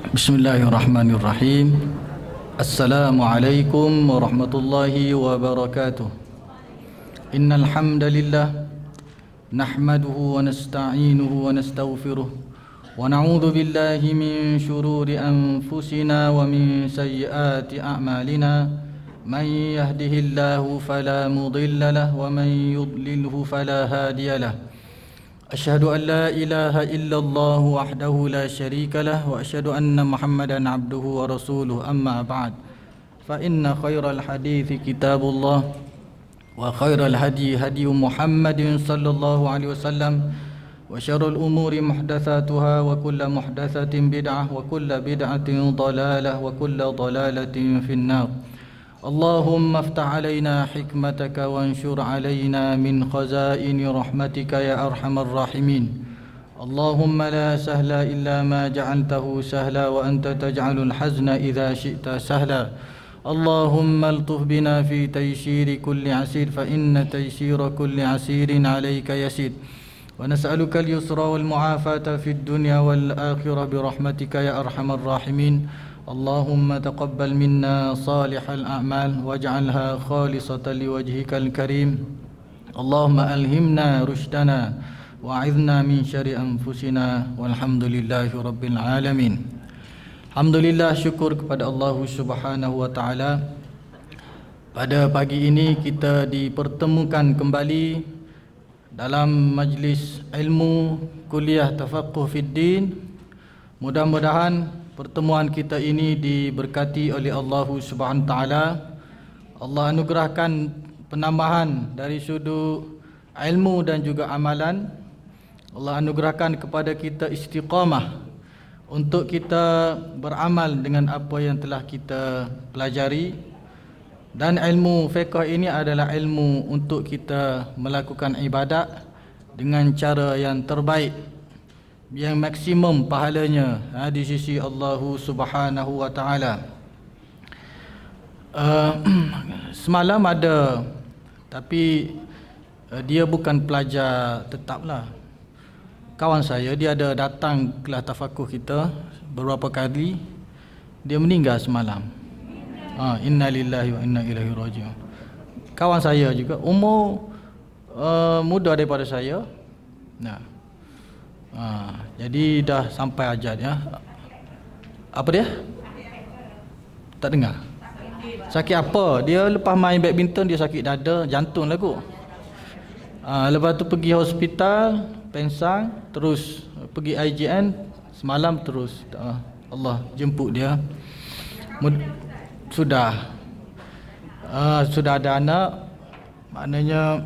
Bismillahirrahmanirrahim. Assalamualaikum warahmatullahi wabarakatuh. Innal hamdalillah nahmaduhu wa nasta'inuhu wa nastaghfiruh wa na'udzu billahi min shururi anfusina wa min sayyiati a'malina. Man yahdihillahu fala mudilla lahu wa man yudlilhu fala hadiya lahu. أشهد أن لا إله إلا الله وحده لا شريك له وأشهد أن محمدا عبده ورسوله أما بعد فإن خير الحديث كتاب الله وخير الهدي هدي محمد صلى الله عليه وسلم وشر الأمور محدثاتها وكل محدثة بدعة وكل بدعة ضلالة وكل ضلالة في النار. اللهم افتح علينا حكمتك وانشر علينا من خزائن رحمتك يا أرحم الراحمين. اللهم لا سهل إلا ما جعلته سهلا وأنت تجعل الحزن إذا شئت سهلا. اللهم الطف بنا في تيسير كل عسير فإن تيسير كل عسير عليك يسير. ونسألك اليسر والمعافاة في الدنيا والآخرة برحمتك يا أرحم الراحمين. اللهم تقبل منا صالح الأعمال واجعلها خالصة لوجهك الكريم. اللهم ألهمنا رشدنا وأعذنا من شر أنفسنا والحمد لله رب العالمين. Alhamdulillah, syukur kepada Allah Subhanahu wa taala. Pada pagi ini kita dipertemukan kembali dalam majlis ilmu kuliah Tafaqquh Fid Din. Mudah-mudahan pertemuan kita ini diberkati oleh Allah Subhanahu wa taala. Allah anugerahkan penambahan dari sudut ilmu dan juga amalan. Allah anugerahkan kepada kita istiqamah untuk kita beramal dengan apa yang telah kita pelajari. Dan ilmu fiqh ini adalah ilmu untuk kita melakukan ibadat dengan cara yang terbaik, yang maksimum pahalanya di sisi Allah Subhanahu wa taala. Semalam ada, tapi dia bukan pelajar tetaplah. Kawan saya, dia ada datang kelas tafakuh kita beberapa kali. Dia meninggal semalam. Inna lillahi wa inna ilaihi raji'un. Kawan saya juga, umur muda daripada saya. Jadi dah sampai ajal ya. Apa dia? Tak dengar. Sakit apa? Dia lepas main badminton dia sakit dada, jantung lah kot. Lepas tu pergi hospital, pensang, terus pergi IJN, semalam terus Allah jemput dia. Sudah ada anak. Maknanya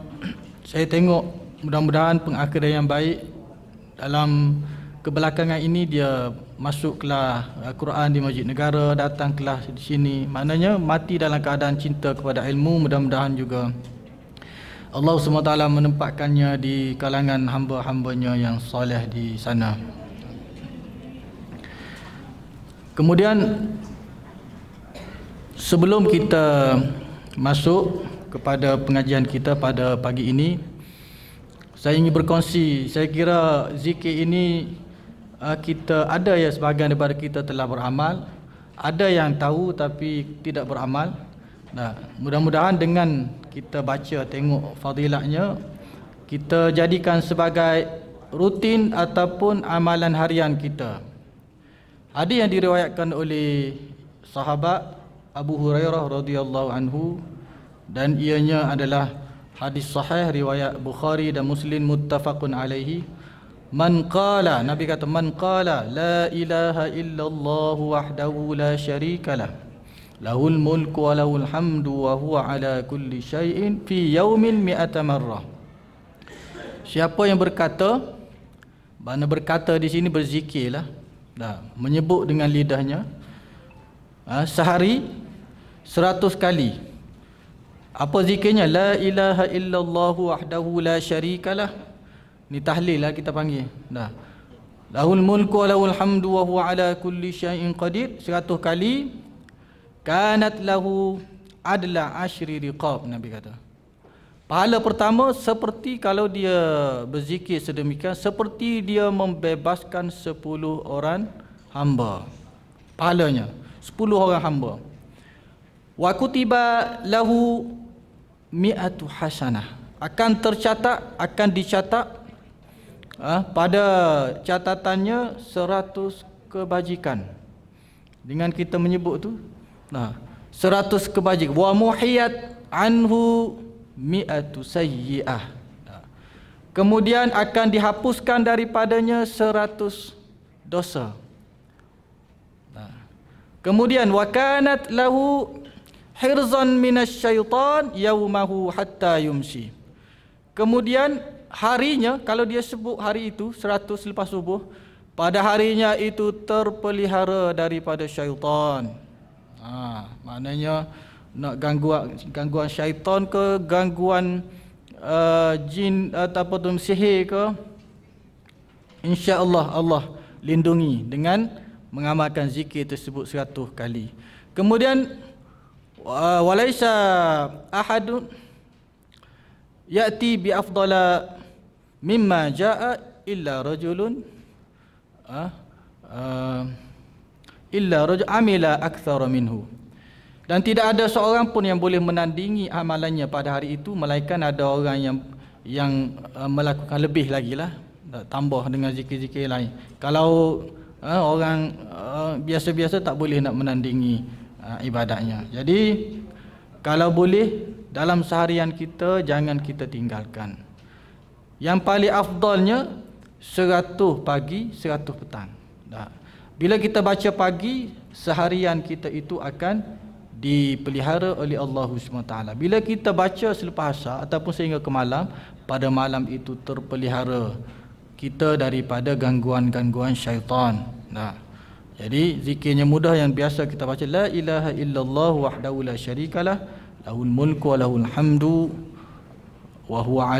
saya tengok mudah-mudahan pengakhiran yang baik. Dalam kebelakangan ini dia masuk kelas Quran di Masjid Negara, datang kelas di sini. Maknanya mati dalam keadaan cinta kepada ilmu. Mudah-mudahan juga Allah SWT menempatkannya di kalangan hamba-hambanya yang soleh di sana. Kemudian sebelum kita masuk kepada pengajian kita pada pagi ini, saya ingin berkongsi. Saya kira zikir ini kita ada ya, sebahagian daripada kita telah beramal, ada yang tahu tapi tidak beramal. Mudah-mudahan dengan kita baca tengok fadilahnya, kita jadikan sebagai rutin ataupun amalan harian kita. Hadis yang diriwayatkan oleh sahabat Abu Hurairah radhiyallahu anhu, dan ianya adalah hadis sahih riwayat Bukhari dan Muslim muttafaqun alaihi. Man qala, Nabi kata, man qala la ilaha illallah wahdahu la syarikalah lahul mulku wa lahul hamdu wa huwa ala kulli syai'in fi yaumin mi'ata marrah. Siapa yang berkata, mana berkata di sini berzikirlah, menyebut dengan lidahnya sehari 100 kali. Apa zikirnya? La ilaha illallah wahdahu la syarikalah. Ni tahlil lah kita panggil. Lahul mulku wa lahul hamdu wa huwa ala kulli syai'in qadir 100 kali. Kanat lahu adla asyri riqab, Nabi kata. Pahala pertama seperti kalau dia berzikir sedemikian, seperti dia membebaskan 10 orang hamba. pahalanya 10 orang hamba. Wa kutiba lahu mi'atu hasanah, akan tercatat, akan dicatat pada catatannya 100 kebajikan. Dengan kita menyebut tu 100 kebajikan. Wa muhiyat anhu mi'atu sayyi'ah, kemudian akan dihapuskan daripadanya 100 dosa. Kemudian wa kanat lahu hirzan minasyaitan yaumahu hatta yumsi. Kemudian harinya, kalau dia sebut hari itu 100 lepas subuh, pada harinya itu terpelihara daripada syaitan. Maknanya nak gangguan syaitan ke, gangguan jin ataupun sihir ke, insya-Allah Allah lindungi dengan mengamalkan zikir tersebut 100 kali. Kemudian walaisa ahadun ya'ti bi afdala mimma jaa illa rajulun amila aktsara minhu. Dan tidak ada seorang pun yang boleh menandingi amalannya pada hari itu, melainkan ada orang yang melakukan lebih lagi lah, tambah dengan zikir-zikir lain. Kalau orang biasa-biasa tak boleh nak menandingi ibadatnya. Jadi kalau boleh dalam seharian kita jangan kita tinggalkan. Yang paling afdalnya 100 pagi, 100 petang. Bila kita baca pagi, seharian kita itu akan dipelihara oleh Allah SWT. Bila kita baca selepas asar ataupun sehingga ke malam, pada malam itu terpelihara kita daripada gangguan-gangguan syaitan. Jadi zikirnya mudah, yang biasa kita baca la ilaha illallah wahdahu la syarikalah lahul mulku wa lahul hamdu wa huwa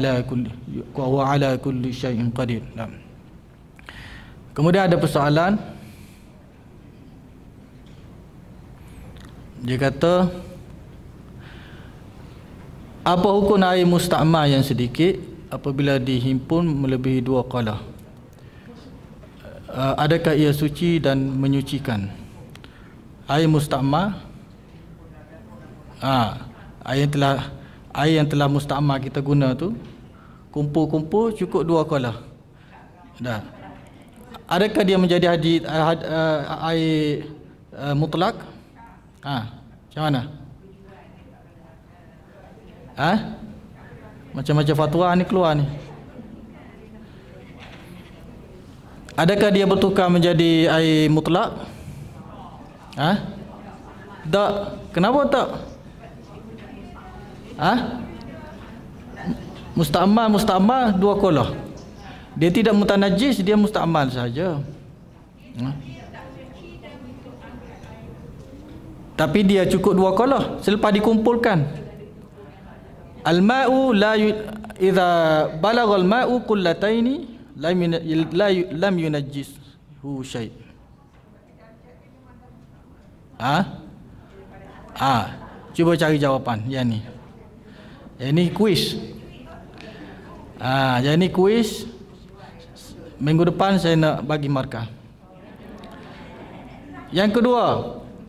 ala kulli syai'in qadir. Kemudian ada persoalan. Dia kata, apa hukum air musta'mal yang sedikit apabila dihimpun melebihi 2 qalah? Adakah ia suci dan menyucikan? Air musta'mal, air yang telah musta'mal kita guna tu, kumpul-kumpul cukup 2 qalah. Adakah dia menjadi air mutlak? Macam mana? Macam-macam fatwa ni keluar ni. Adakah dia bertukar menjadi air mutlak? Tak. Kenapa tak? Musta'mal 2 qalah. Dia tidak mutanajis, dia musta'mal saja. Tapi dia cukup 2 qalah selepas dikumpulkan. Al-ma'u idza balagha al-ma'u qullataini lam yunajjishu syai'. Cuba cari jawapan yang ni. Yang ni kuis. Yang ni kuis. Minggu depan saya nak bagi markah. Yang kedua,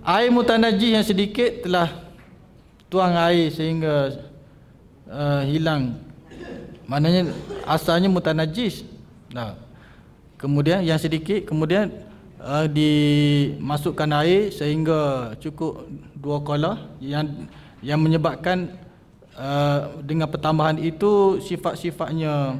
air mutanajis yang sedikit telah tuang air sehingga hilang, maknanya asalnya mutanajis. Kemudian yang sedikit, kemudian dimasukkan air sehingga cukup 2 qalah, yang menyebabkan dengan pertambahan itu sifat-sifatnya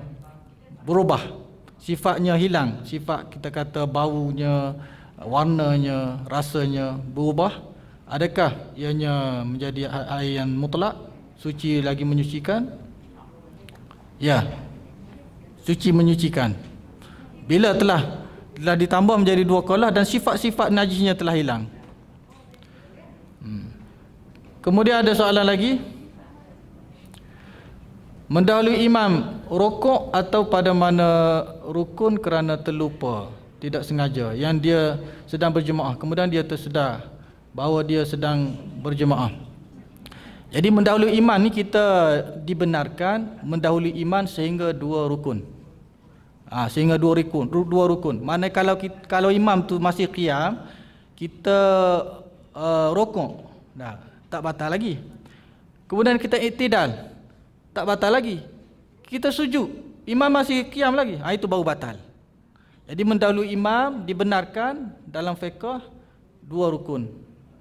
berubah, sifatnya hilang, sifat kita kata baunya, warnanya, rasanya berubah. Adakah ianya menjadi air yang mutlak, suci lagi menyucikan? Ya, suci menyucikan. Bila telah ditambah menjadi 2 qalah dan sifat-sifat najisnya telah hilang. Kemudian ada soalan lagi. Mendahului imam rukuk atau pada mana rukun kerana terlupa, tidak sengaja, yang dia sedang berjemaah, kemudian dia tersedar bahawa dia sedang berjemaah. Jadi mendahului imam ni kita dibenarkan mendahului imam sehingga 2 rukun. Sehingga 2 rukun. Mana kalau imam tu masih qiyam, kita rokok, dah tak batal lagi. Kemudian kita iktidal, tak batal lagi. Kita sujud, imam masih qiyam lagi, itu baru batal. Jadi mendahului imam dibenarkan dalam fiqh 2 rukun.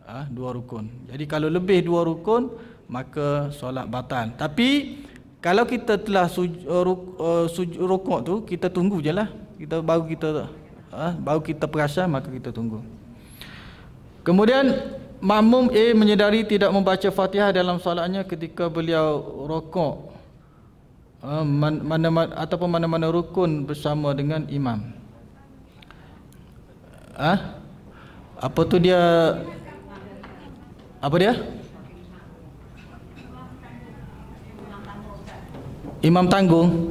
2 rukun. Jadi kalau lebih 2 rukun maka solat batal. Tapi kalau kita telah sujud rukuk tu, kita tunggu je lah. Baru kita perasan, maka kita tunggu. Kemudian makmum A menyedari tidak membaca Fatihah dalam solatnya ketika beliau rukuk ataupun mana-mana rukun bersama dengan imam. Apa tu dia? Apa dia? Imam tanggung.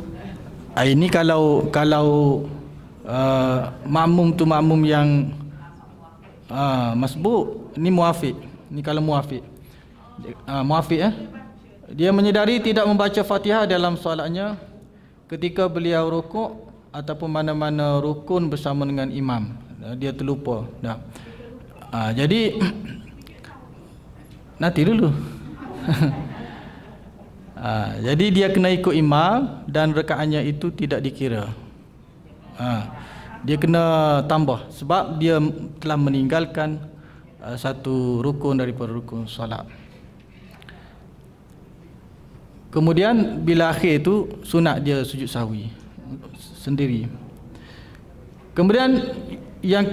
Ini kalau makmum tu makmum yang masbuk, ni muafiq. Ni kalau muafiq. Muafiq dia menyedari tidak membaca Fatihah dalam solatnya ketika beliau rukuk ataupun mana-mana rukun bersama dengan imam. Dia terlupa dah. Jadi nanti dulu. Jadi dia kena ikut imam dan rakaatnya itu tidak dikira. Dia kena tambah sebab dia telah meninggalkan satu rukun daripada rukun solat. Kemudian bila akhir itu sunat dia sujud sahwi sendiri. Kemudian yang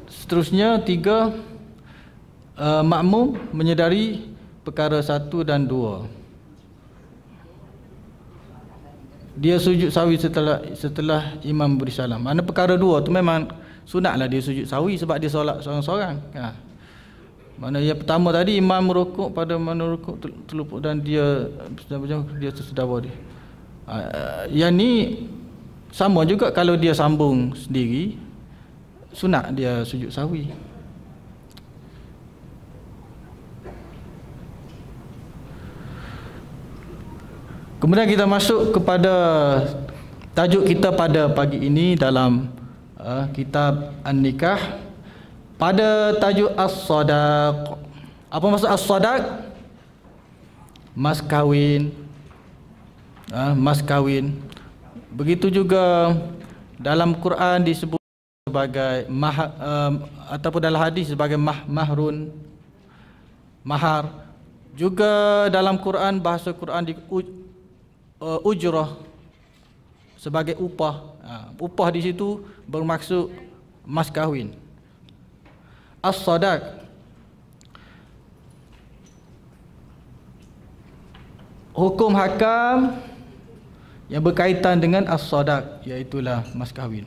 seterusnya 3, makmum menyedari perkara 1 dan 2. Dia sujud sahwi setelah imam beri salam. Mana perkara 2 tu memang sunatlah dia sujud sahwi sebab dia solat seorang-seorang. Mana yang pertama tadi imam merukuk pada mana rukuk terluput dan dia tersedar dia. Yang ni sama juga kalau dia sambung sendiri, sunat dia sujud sahwi. Kemudian kita masuk kepada tajuk kita pada pagi ini dalam kitab An-Nikah. Pada tajuk As-Sadaq. Apa maksud As-Sadaq? Mas kahwin. Mas kahwin. Begitu juga dalam Quran disebut sebagai ataupun dalam hadis sebagai mahrun, mahar. Juga dalam Quran, bahasa Quran di ujrah sebagai upah. Upah di situ bermaksud mas kahwin. As-Sadaq, hukum hakam yang berkaitan dengan as-sadaq, iaitulah mas kahwin.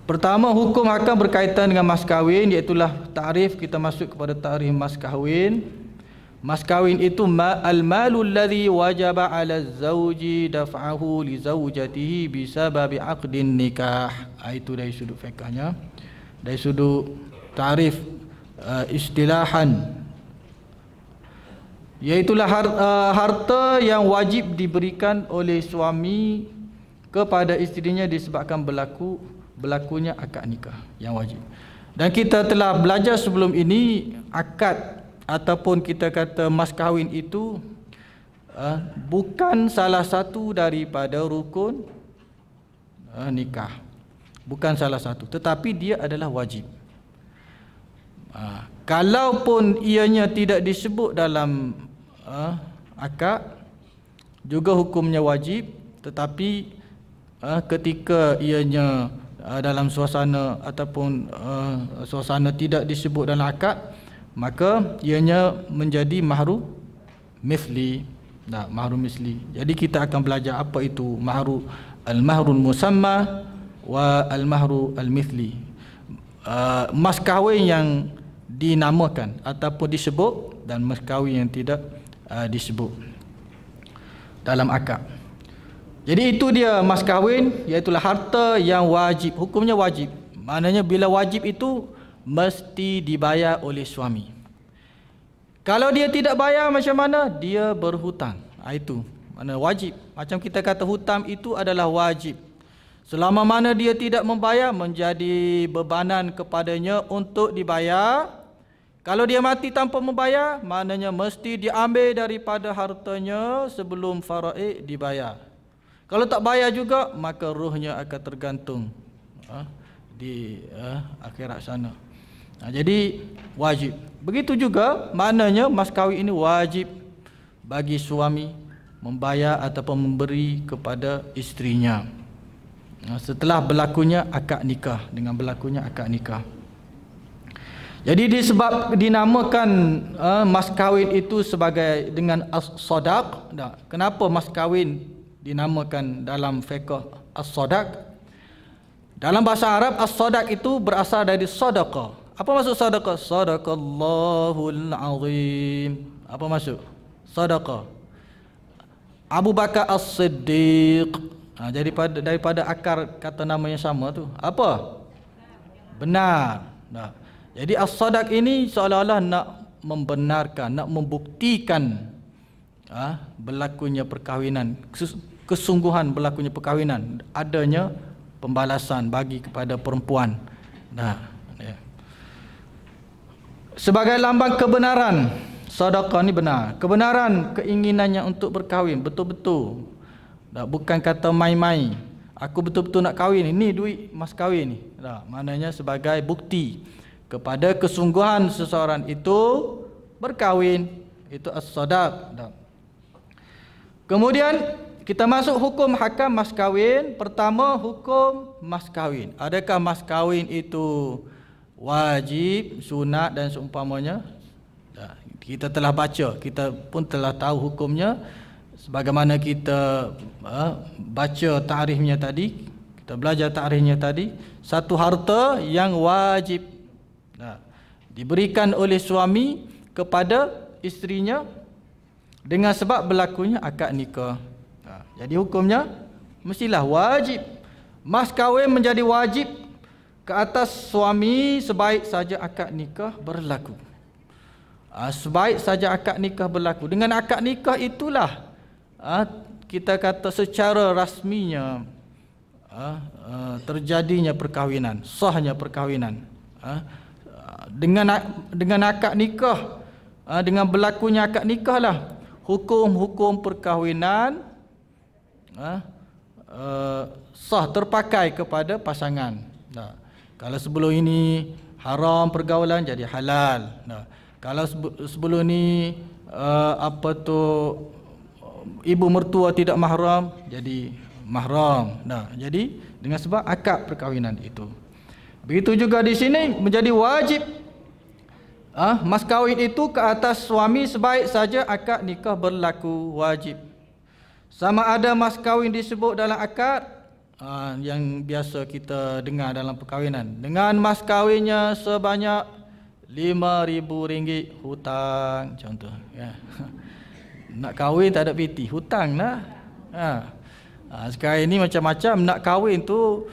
Pertama, hukum hakam berkaitan dengan mas kahwin, iaitulah ta'rif. Kita masuk kepada ta'rif mas kahwin. Mas kahwin itu al-malul ladzi wajaba 'ala az-zawji daf'ahu li zawjatihi bisababi 'aqdin nikah. Itu dari sudut fiqhnya. Dari sudut ta'rif istilahan, iaitulah harta yang wajib diberikan oleh suami kepada isterinya disebabkan berlakunya akad nikah yang wajib. Dan kita telah belajar sebelum ini, akad ataupun kita kata mas kahwin itu bukan salah satu daripada rukun nikah. Bukan salah satu, tetapi dia adalah wajib. Kalaupun ianya tidak disebut dalam akad, juga hukumnya wajib. Tetapi ketika ianya dalam suasana ataupun suasana tidak disebut dalam akad, maka ianya menjadi mahru misli. Mahru misli. Jadi kita akan belajar apa itu mahru, al-mahrul musamma wa al-mahru al-mithli. Mas kahwin yang dinamakan ataupun disebut, dan mas kahwin yang tidak disebut dalam akad. Jadi itu dia mas kahwin, iaitulah harta yang wajib. Hukumnya wajib. Maknanya bila wajib itu mesti dibayar oleh suami. Kalau dia tidak bayar macam mana? Dia berhutang. Itu makna wajib. Macam kita kata hutang itu adalah wajib. Selama mana dia tidak membayar, menjadi bebanan kepadanya untuk dibayar. Kalau dia mati tanpa membayar, maknanya mesti diambil daripada hartanya sebelum faraid dibayar. Kalau tak bayar juga, maka ruhnya akan tergantung di akhirat sana. Jadi wajib. Begitu juga maknanya mas kahwin ini wajib bagi suami membayar ataupun memberi kepada isterinya setelah berlakunya akad nikah, dengan berlakunya akad nikah. Jadi disebab dinamakan mas kahwin itu sebagai dengan as-sadaq. Kenapa mas kahwin dinamakan dalam fiqh as-sadaq? Dalam bahasa Arab as-sadaq itu berasal dari sadaqah. Apa maksud sadaqah? Sadaqallahul azim. Apa maksud? Sadaqah. Abu Bakar As-Siddiq. Jadi daripada akar kata nama yang sama tu. Apa? Benar. Jadi as-sadaq ini seolah-olah nak membenarkan, nak membuktikan berlakunya perkahwinan, kesungguhan berlakunya perkahwinan, adanya pembalasan bagi kepada perempuan. Sebagai lambang kebenaran, sedekah ni benar. Kebenaran keinginannya untuk berkahwin betul-betul. Bukan kata main-main. Aku betul-betul nak kahwin, ini duit mas kahwin ni. Maknanya sebagai bukti kepada kesungguhan seseorang itu berkahwin. Itu as-sadaq. Kemudian kita masuk hukum hakam mas kahwin. Pertama, hukum mas kahwin. Adakah mas kahwin itu wajib, sunat dan seumpamanya? Kita telah baca, kita pun telah tahu hukumnya. Sebagaimana kita baca takrifnya tadi, kita belajar takrifnya tadi, satu harta yang wajib diberikan oleh suami kepada isterinya dengan sebab berlakunya akad nikah. Jadi hukumnya mestilah wajib. Mas kahwin menjadi wajib ke atas suami sebaik saja akad nikah berlaku. Sebaik saja akad nikah berlaku. Dengan akad nikah itulah kita kata secara rasminya terjadinya perkahwinan, sahnya perkahwinan. Dengan akad nikah, dengan berlakunya akad nikah lah hukum-hukum perkahwinan sah, terpakai kepada pasangan. Kalau sebelum ini haram pergaulan, jadi halal. Kalau sebelum ni ibu mertua tidak mahram, jadi mahram. Jadi dengan sebab akad perkahwinan itu. Begitu juga di sini menjadi wajib mas kahwin itu ke atas suami sebaik saja akad nikah berlaku, wajib. Sama ada mas kahwin disebut dalam akad yang biasa kita dengar dalam perkahwinan, dengan mas kahwinnya sebanyak RM5,000 hutang contoh ya. Nak kahwin tak ada piti, hutang lah. Sekarang ini macam-macam nak kahwin tu,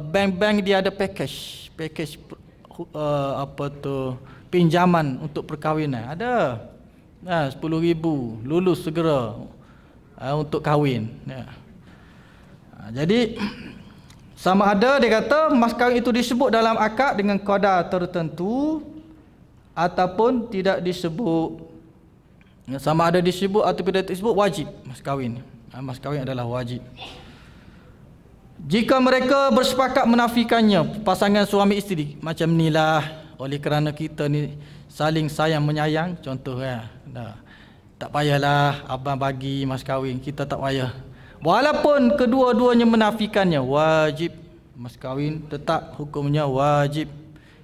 bank-bank dia ada package pinjaman untuk perkahwinan ada. 10,000 lulus segera untuk kahwin. Jadi sama ada dia kata mas kahwin itu disebut dalam akad dengan qadar tertentu ataupun tidak disebut. Sama ada disebut atau tidak disebut, wajib mas kahwin. Mas kahwin adalah wajib. Jika mereka bersepakat menafikannya, pasangan suami isteri, macam inilah, oleh kerana kita ni saling sayang menyayang, contoh tak payahlah abang bagi mas kahwin, kita tak payah. Walaupun kedua-duanya menafikannya, wajib mas kahwin, tetap hukumnya wajib.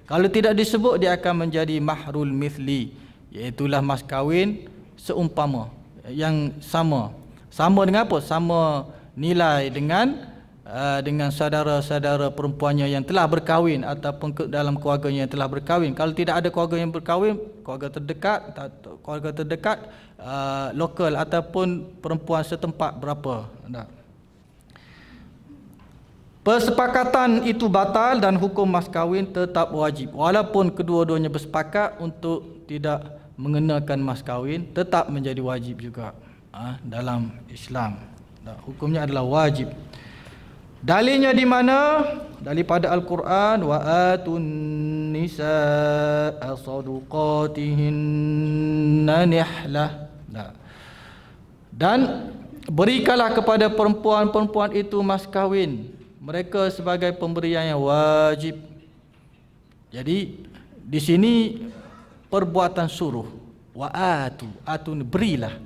Kalau tidak disebut, dia akan menjadi mahrul mithli, iaitulah mas kahwin seumpama, yang sama dengan apa? Sama nilai dengan saudara-saudara perempuannya yang telah berkahwin ataupun dalam keluarganya yang telah berkahwin. Kalau tidak ada keluarga yang berkahwin, keluarga terdekat lokal ataupun perempuan setempat berapa. Persepakatan itu batal dan hukum mas kahwin tetap wajib. Walaupun kedua-duanya bersepakat untuk tidak mengenakan mas kahwin, tetap menjadi wajib juga dalam Islam. Hukumnya adalah wajib. Dalilnya di mana? Daripada Al-Quran, wa atun nisaa saduqatihinna nihlah. Dan berikanlah kepada perempuan-perempuan itu mas kahwin mereka sebagai pemberian yang wajib. Jadi di sini perbuatan suruh, wa atu berilah.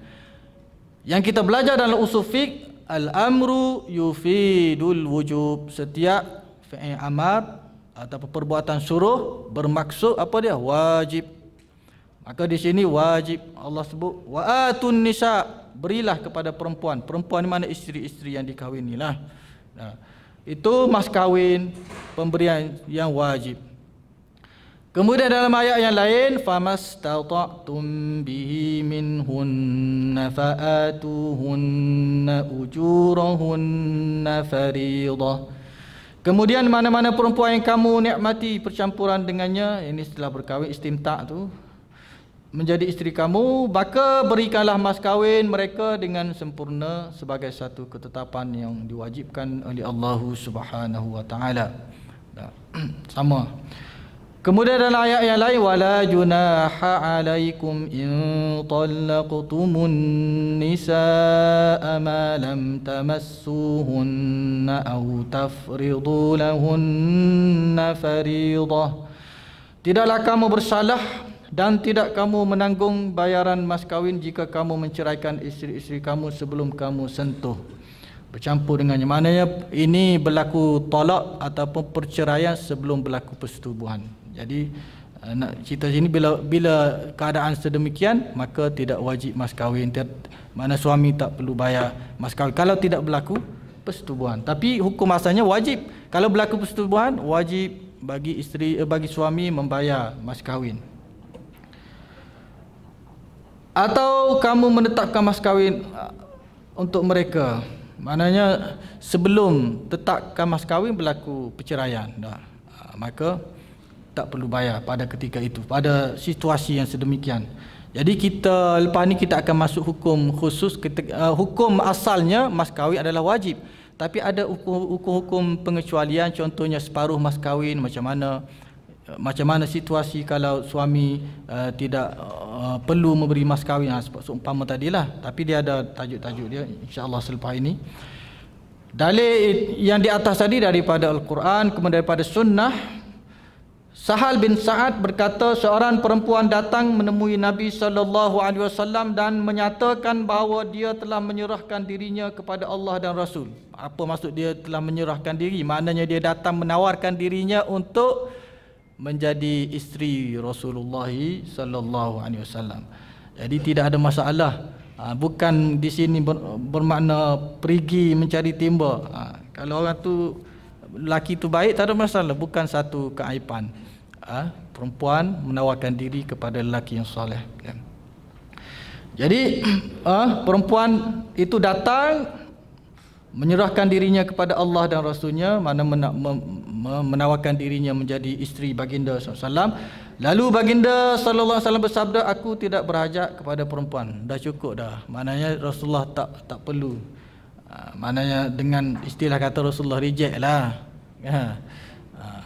Yang kita belajar dalam usul fiqh, al-amru yufidul wujub. Setiap fi'il amar atau perbuatan suruh bermaksud apa dia? Wajib. Maka di sini wajib Allah sebut wa atun nisa, berilah kepada perempuan. Perempuan ni mana? Isteri-isteri yang dikahwinilah. Nah, itu mas kahwin, pemberian yang wajib. Kemudian dalam ayat yang lain, famastata'tum bihi minhunna fa'atuhunna ujurahunna fariidah. Kemudian mana-mana perempuan yang kamu nikmati percampuran dengannya, ini setelah berkahwin, istimta' tu, menjadi isteri kamu, maka berikanlah mas kahwin mereka dengan sempurna sebagai satu ketetapan yang diwajibkan oleh Allah Subhanahu wa taala. Sama. Kemudian dalam ayat yang lain, wala junaha alaikum in talaqtumun nisaa ma lam tamassuhunna aw tafridu lahunna fariidah. Tidaklah kamu bersalah dan tidak kamu menanggung bayaran mas kahwin jika kamu menceraikan isteri-isteri kamu sebelum kamu sentuh, bercampur dengannya. Maknanya ini berlaku talak ataupun perceraian sebelum berlaku persetubuhan. Jadi nak cerita sini, bila keadaan sedemikian, maka tidak wajib mas kahwin. Mana suami tak perlu bayar mas kahwin kalau tidak berlaku persetubuhan. Tapi hukum asalnya wajib. Kalau berlaku persetubuhan, wajib bagi bagi suami membayar mas kahwin. Atau kamu menetapkan mas kahwin untuk mereka, maknanya sebelum tetapkan mas kahwin berlaku perceraian dah, maka tak perlu bayar pada ketika itu, pada situasi yang sedemikian. Jadi kita lepas ni kita akan masuk hukum khusus. Hukum asalnya mas kahwin adalah wajib, tapi ada hukum-hukum pengecualian. Contohnya separuh mas kahwin, macam mana situasi kalau suami tidak perlu memberi mas kahwin, seumpama tadilah. Tapi dia ada tajuk-tajuk dia, insya-Allah selepas ini. Dalil yang di atas tadi daripada Al-Quran, kemudian daripada sunnah. Sahal bin Sa'ad berkata, seorang perempuan datang menemui Nabi SAW dan menyatakan bahawa dia telah menyerahkan dirinya kepada Allah dan Rasul. Apa maksud dia telah menyerahkan diri? Maknanya dia datang menawarkan dirinya untuk menjadi isteri Rasulullah SAW. Jadi tidak ada masalah. Bukan di sini bermakna pergi mencari timba. Kalau orang tu, lelaki tu baik, tak ada masalah. Bukan satu keaiban. Perempuan menawarkan diri kepada lelaki yang soleh. Jadi perempuan itu datang menyerahkan dirinya kepada Allah dan Rasulnya, mana menawarkan dirinya menjadi isteri baginda SAW. Lalu baginda SAW bersabda, aku tidak berhajat kepada perempuan, dah cukup dah. Maknanya Rasulullah tak perlu. Maknanya dengan istilah kata Rasulullah reject lah.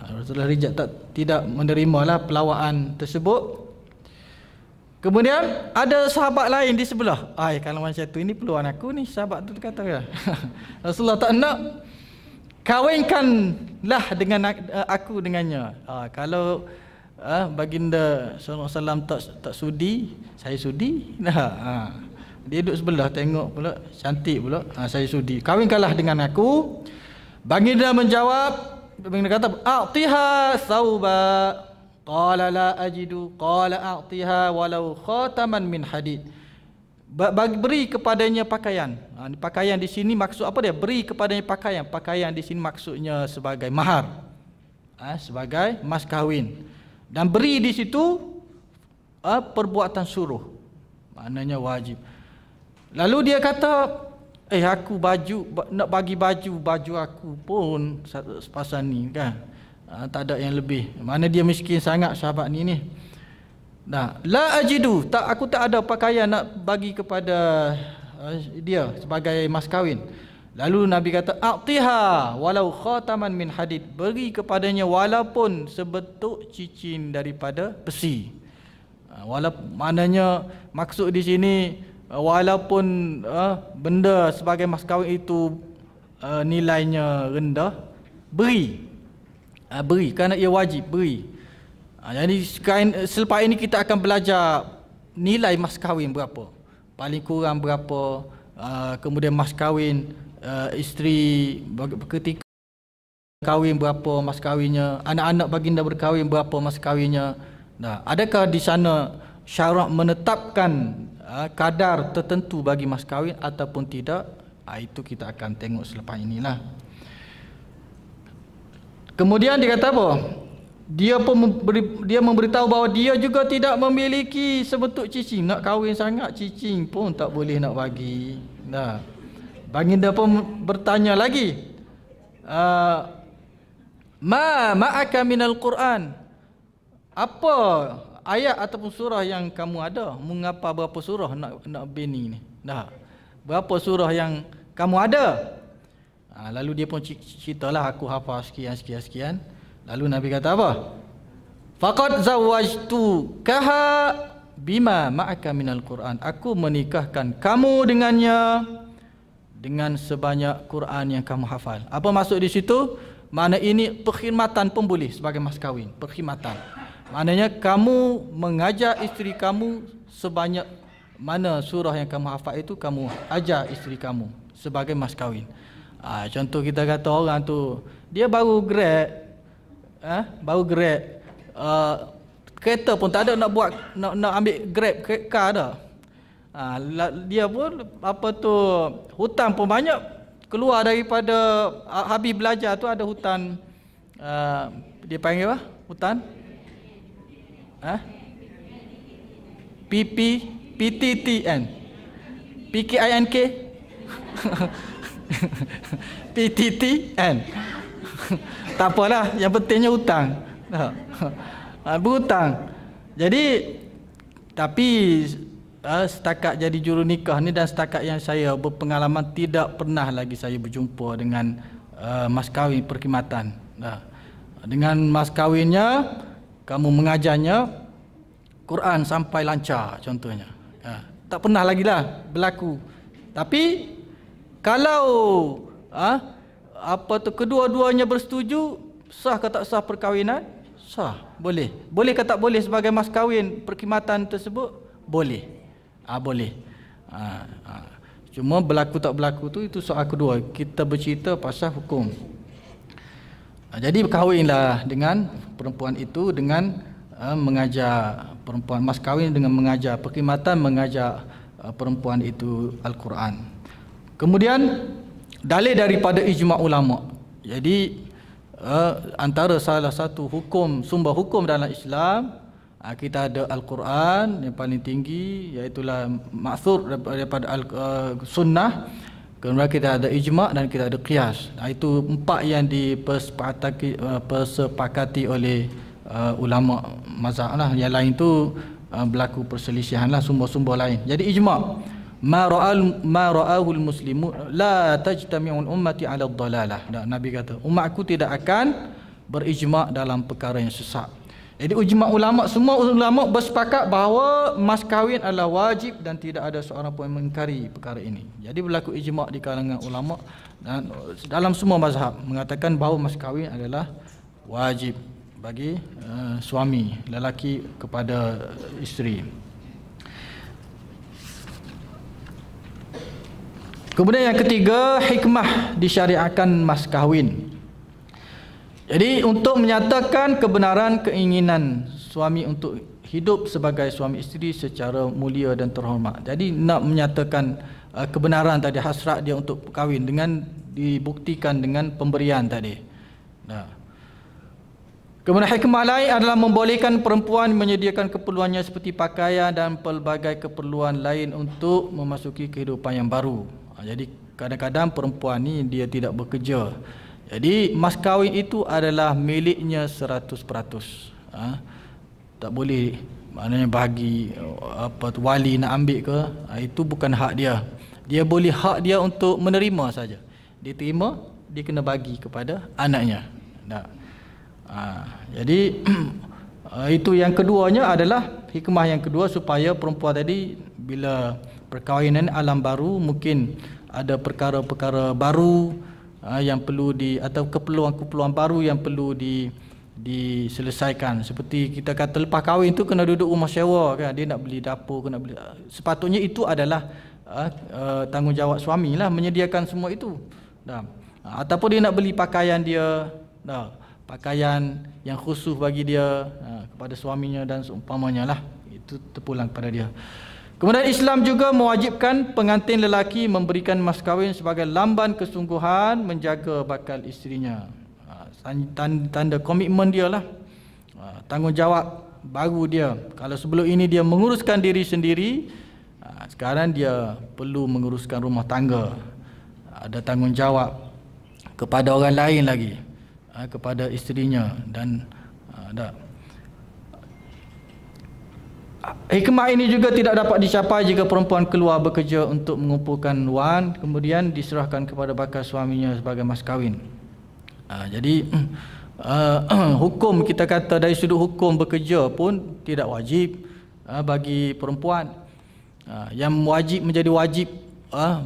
Rasulullah reject, tidak menerimalah pelawaan tersebut. Kemudian ada sahabat lain di sebelah. Kalau macam tu, ini peluang aku ni, sahabat tu kata ya. Rasulullah tak nak, kawinkanlah dengan aku dengannya. Kalau baginda SAW tak sudi, saya sudi. Dia duduk sebelah, tengok pula, cantik pula. Saya sudi, kawinkanlah dengan aku. Baginda menjawab, baginda kata, a'tiha thawba. Qala la ajidu. Qala a'tiha walau khataman min hadid. Beri kepadanya pakaian. Pakaian di sini maksud apa dia? Beri kepadanya pakaian. Pakaian di sini maksudnya sebagai mahar, sebagai mas kahwin. Dan beri di situ perbuatan suruh, maknanya wajib. Lalu dia kata, aku nak bagi baju aku pun sepasang ni kan. Tak ada yang lebih. Mana dia miskin sangat sahabat ni. La ajidu, aku tak ada pakaian nak bagi kepada dia sebagai mas kahwin. Lalu Nabi kata, a'tiha walau khataman min hadid, beri kepadanya walaupun sebentuk cincin daripada besi. Walaupun, maknanya maksud di sini walaupun benda sebagai mas kahwin itu nilainya rendah, beri. Beri kerana ia wajib beri. Jadi selepas ini kita akan belajar nilai mas kahwin berapa, paling kurang berapa, kemudian mas kahwin isteri ketika kahwin berapa mas kahwinnya, anak-anak baginda berkahwin berapa mas kahwinnya. Nah, adakah di sana syarak menetapkan kadar tertentu bagi mas kahwin ataupun tidak? Itu kita akan tengok selepas inilah. Kemudian dia kata apa? Dia pun dia memberitahu bahawa dia juga tidak memiliki sebentuk cincin. Nak kahwin sangat, cincin pun tak boleh nak bagi. Nah, baginda pun bertanya lagi, ma'aka minal Quran, apa ayat ataupun surah yang kamu ada? Mengapa berapa surah nak bini ni? Nah, berapa surah yang kamu ada? Lalu dia pun ceritalah, aku hafal sekian. Lalu Nabi kata apa? Faqad zawwajtukaha bima ma'aka minal Quran. Aku menikahkan kamu dengannya dengan sebanyak Quran yang kamu hafal. Apa maksud di situ? Makna ini perkhidmatan pun boleh sebagai mas kahwin. Perkhidmatan. Maknanya kamu mengajar isteri kamu sebanyak mana surah yang kamu hafal itu, kamu ajar isteri kamu sebagai mas kahwin. Contoh kita kata orang tu dia baru grad, kereta pun tak ada nak buat, nak ambil grab car dah. Dia pun hutang pun banyak keluar daripada habis belajar tu. Ada hutang, dia panggil apa? Hutang PTTN, PKINK PTTN. Tak apalah, yang pentingnya hutang. Berhutang. Jadi tapi setakat jadi juru nikah ni dan setakat yang saya berpengalaman, tidak pernah lagi saya berjumpa dengan mas kahwin perkhidmatan. Dengan mas kahwinnya kamu mengajarnya Quran sampai lancar contohnya. Tak pernah lagi lah berlaku. Tapi kalau kedua-duanya bersetuju, sah ke tak sah perkahwinan? Sah, boleh. Boleh ke tak boleh sebagai mas kahwin perkhidmatan tersebut? Boleh. Boleh. Cuma berlaku tak berlaku tu, itu soal kedua. Kita bercerita pasal hukum. Jadi berkahwinlah dengan perempuan itu dengan mengajar perempuan, mas kahwin dengan mengajar perkhidmatan, mengajar perempuan itu Al-Quran. Kemudian dalil daripada ijma' ulama. Jadi antara salah satu hukum, sumber hukum dalam Islam, kita ada Al-Quran yang paling tinggi, iaitulah ma'thur daripada sunnah. Kemudian kita ada ijma' dan kita ada qiyas. Itu empat yang disepakati oleh ulama mazhab lah. Yang lain tu berlaku perselisihan lah, sumber-sumber lain. Jadi ijma' ma ra'ahul muslimun la tajtami'ul ummati 'ala ad-dalalah. Nabi kata, umatku tidak akan berijma' dalam perkara yang sesat. Jadi ijma' ulama, semua ulama bersepakat bahawa mas kahwin adalah wajib dan tidak ada seorang pun yang mengingkari perkara ini. Jadi berlaku ijma' di kalangan ulama dan dalam semua mazhab mengatakan bahawa mas kahwin adalah wajib bagi suami lelaki kepada isteri. Kemudian yang ketiga, hikmah disyariatkan mas kahwin. Jadi untuk menyatakan kebenaran keinginan suami untuk hidup sebagai suami isteri secara mulia dan terhormat. Jadi nak menyatakan kebenaran tadi, hasrat dia untuk kahwin, dengan dibuktikan dengan pemberian tadi. Kemudian hikmah lain adalah membolehkan perempuan menyediakan keperluannya seperti pakaian dan pelbagai keperluan lain untuk memasuki kehidupan yang baru. Jadi kadang-kadang perempuan ni dia tidak bekerja. Jadi mas kahwin itu adalah miliknya 100%. Tak boleh maknanya bagi wali nak ambil ke, itu bukan hak dia. Dia boleh hak dia untuk menerima saja. dia terima, dia kena bagi kepada anaknya. Jadi itu yang keduanya adalah hikmah yang kedua, supaya perempuan tadi bila perkahwinan alam baru, mungkin ada perkara-perkara baru yang perlu atau keperluan-keperluan baru yang perlu diselesaikan. Seperti kita kata lepas kahwin tu kena duduk rumah sewa kan, dia nak beli dapur, kena beli, sepatutnya itu adalah tanggungjawab suami lah, menyediakan semua itu. Ataupun dia nak beli pakaian dia, pakaian yang khusus bagi dia kepada suaminya dan seumpamanya lah, itu terpulang kepada dia. Kemudian Islam juga mewajibkan pengantin lelaki memberikan mas kahwin sebagai lamban kesungguhan menjaga bakal isterinya. Tanda komitmen dia lah, tanggungjawab baru dia. Kalau sebelum ini dia menguruskan diri sendiri, sekarang dia perlu menguruskan rumah tangga, ada tanggungjawab kepada orang lain lagi, kepada isterinya. Dan hikmah ini juga tidak dapat dicapai jika perempuan keluar bekerja untuk mengumpulkan wang, kemudian diserahkan kepada bakal suaminya sebagai mas kahwin. Jadi hukum, kita kata dari sudut hukum bekerja pun tidak wajib bagi perempuan. Yang wajib menjadi wajib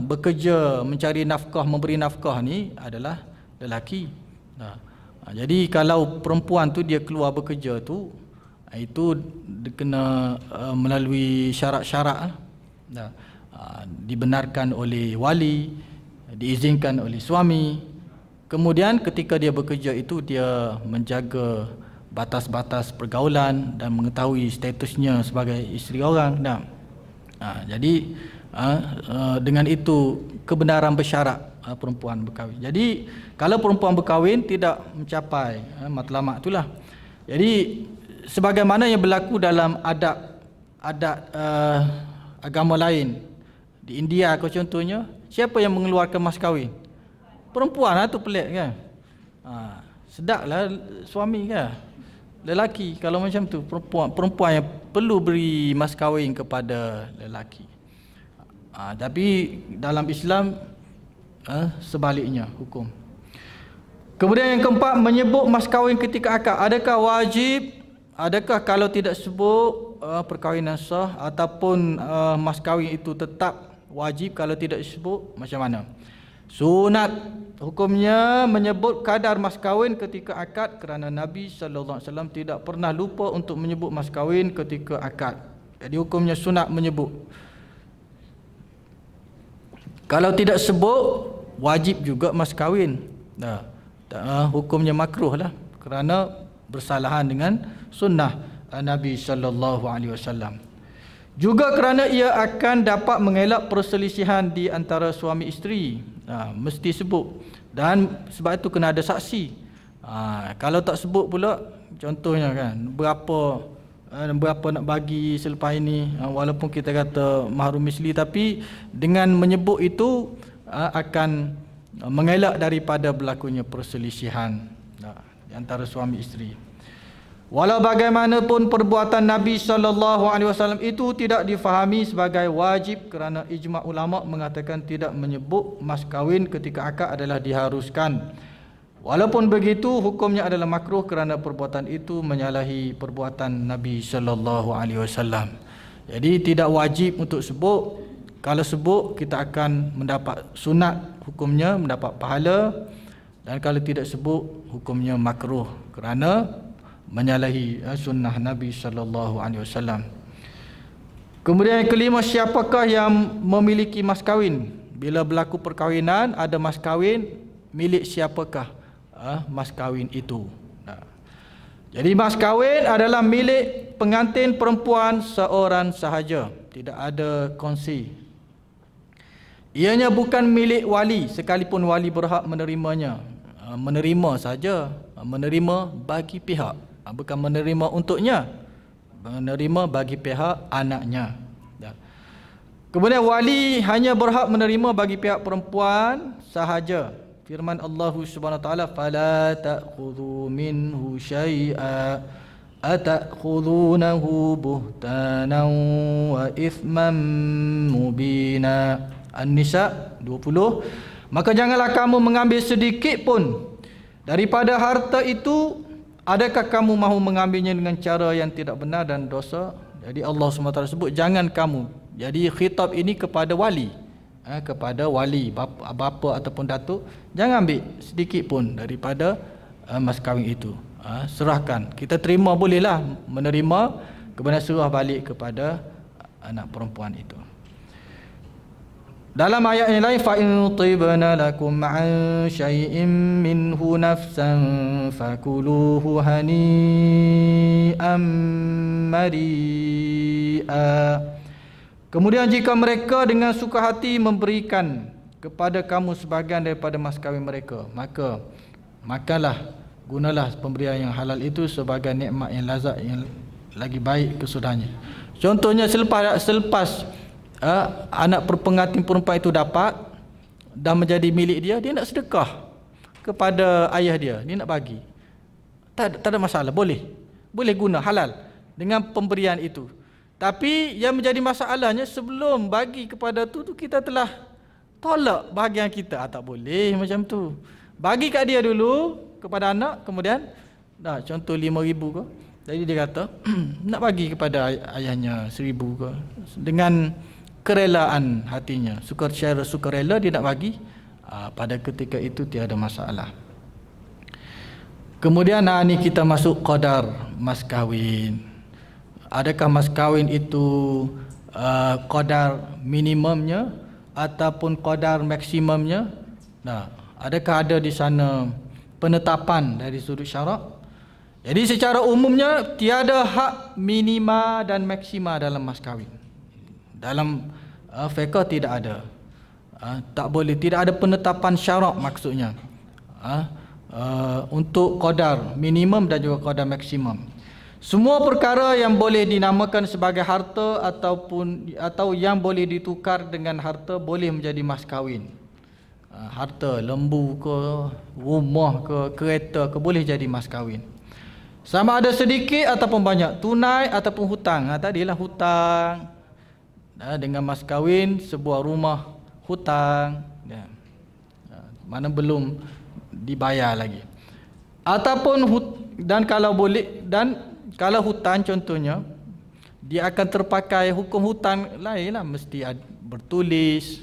bekerja, mencari nafkah, memberi nafkah ni adalah lelaki. Jadi kalau perempuan tu dia keluar bekerja tu, itu kena melalui syarat-syarat, dibenarkan oleh wali, diizinkan oleh suami. Kemudian ketika dia bekerja itu, dia menjaga batas-batas pergaulan dan mengetahui statusnya sebagai isteri orang. Jadi dengan itu kebenaran bersyarat perempuan berkahwin. Jadi kalau perempuan berkahwin tidak mencapai matlamat itulah. Jadi sebagaimana yang berlaku dalam adat agama lain di India contohnya, siapa yang mengeluarkan mas kahwin? Perempuan lah tu, pelik kan. Sedaplah suami kan, lelaki. Kalau macam tu, perempuan yang perlu beri mas kahwin kepada lelaki. Tapi dalam Islam sebaliknya hukum. Kemudian yang keempat, menyebut mas kahwin ketika akad. Adakah wajib? Adakah kalau tidak sebut perkahwinan sah, ataupun mas kahwin itu tetap wajib kalau tidak disebut? Macam mana? Sunat hukumnya menyebut kadar mas kahwin ketika akad, kerana Nabi sallallahu alaihi wasallam tidak pernah lupa untuk menyebut mas kahwin ketika akad. Jadi hukumnya sunat menyebut. Kalau tidak sebut, wajib juga mas kahwin. Hukumnya makruh lah, kerana bersalahan dengan sunnah Nabi sallallahu alaihi wasallam. Juga kerana ia akan dapat mengelak perselisihan di antara suami isteri, mesti sebut. Dan sebab itu kena ada saksi. Kalau tak sebut pula, contohnya kan, berapa nak bagi selepas ini, walaupun kita kata mahrum misli, tapi dengan menyebut itu akan mengelak daripada berlakunya perselisihan di antara suami isteri. Walau bagaimanapun perbuatan Nabi SAW itu tidak difahami sebagai wajib, kerana ijma' ulama' mengatakan tidak menyebut mas kahwin ketika akad adalah diharuskan. Walaupun begitu, hukumnya adalah makruh kerana perbuatan itu menyalahi perbuatan Nabi SAW. Jadi tidak wajib untuk sebut. Kalau sebut, kita akan mendapat sunat, hukumnya mendapat pahala. Dan kalau tidak sebut, hukumnya makruh kerana menyalahi sunnah Nabi SAW. Kemudian yang kelima, siapakah yang memiliki mas kahwin? Bila berlaku perkahwinan, ada mas kahwin, milik siapakah mas kahwin itu? Jadi mas kahwin adalah milik pengantin perempuan seorang sahaja, tidak ada kongsi. Ianya bukan milik wali, sekalipun wali berhak menerimanya. Menerima saja, menerima bagi pihak, bukan menerima untuknya, menerima bagi pihak anaknya. Kemudian wali hanya berhak menerima bagi pihak perempuan sahaja. Firman Allah Subhanahu wa taala, fala ta'khudhu minhu syai'a atakhudhunahu buhtanan wa ithman mubina. An-Nisa 20. Maka janganlah kamu mengambil sedikit pun daripada harta itu. Adakah kamu mahu mengambilnya dengan cara yang tidak benar dan dosa? Jadi Allah SWT sebut jangan kamu. Jadi khitab ini kepada wali, kepada wali, bapa ataupun datuk, jangan ambil sedikit pun daripada mas kahwin itu. Serahkan. Kita terima, bolehlah menerima, kemudian serah balik kepada anak perempuan itu. Dalam ayat yang lain, fa in tibna lakum an syai'in minhu nafsan fakuluhu hani'an mari'a. Kemudian jika mereka dengan suka hati memberikan kepada kamu sebahagian daripada mas kahwin mereka, maka makanlah, gunalah pemberian yang halal itu sebagai nikmat yang lazat yang lagi baik kesudahnya. Contohnya selepas anak pengantin perempuan itu dapat dah menjadi milik dia, dia nak sedekah kepada ayah dia, dia nak bagi. Tak ada masalah, boleh guna halal dengan pemberian itu. Tapi yang menjadi masalahnya, sebelum bagi kepada tu kita telah tolak bahagian kita. Tak boleh macam tu. Bagi kat dia dulu kepada anak, kemudian contoh 5,000 ke, jadi dia kata nak bagi kepada ayahnya 1,000 ke, dengan kerelaan hatinya, secara sukarela dia nak bagi, pada ketika itu tiada masalah. Kemudian ni kita masuk qadar mas kahwin. Adakah mas kahwin itu qadar minimumnya ataupun qadar maksimumnya? Adakah ada di sana penetapan dari sudut syarak? Jadi secara umumnya tiada hak minima dan maksima dalam mas kahwin. Dalam fiqh tidak ada. Tak boleh, tidak ada penetapan syarak maksudnya. Untuk qadar minimum dan juga qadar maksimum. Semua perkara yang boleh dinamakan sebagai harta atau yang boleh ditukar dengan harta boleh menjadi mas kahwin. Harta, lembu ke, rumah ke, kereta ke, boleh jadi mas kahwin. Sama ada sedikit ataupun banyak, tunai ataupun hutang. Tadilah hutang. Dengan mas kahwin sebuah rumah hutang, mana belum dibayar lagi. Ataupun dan kalau boleh, dan kalau hutang contohnya, dia akan terpakai hukum hutang lain lah, mesti bertulis,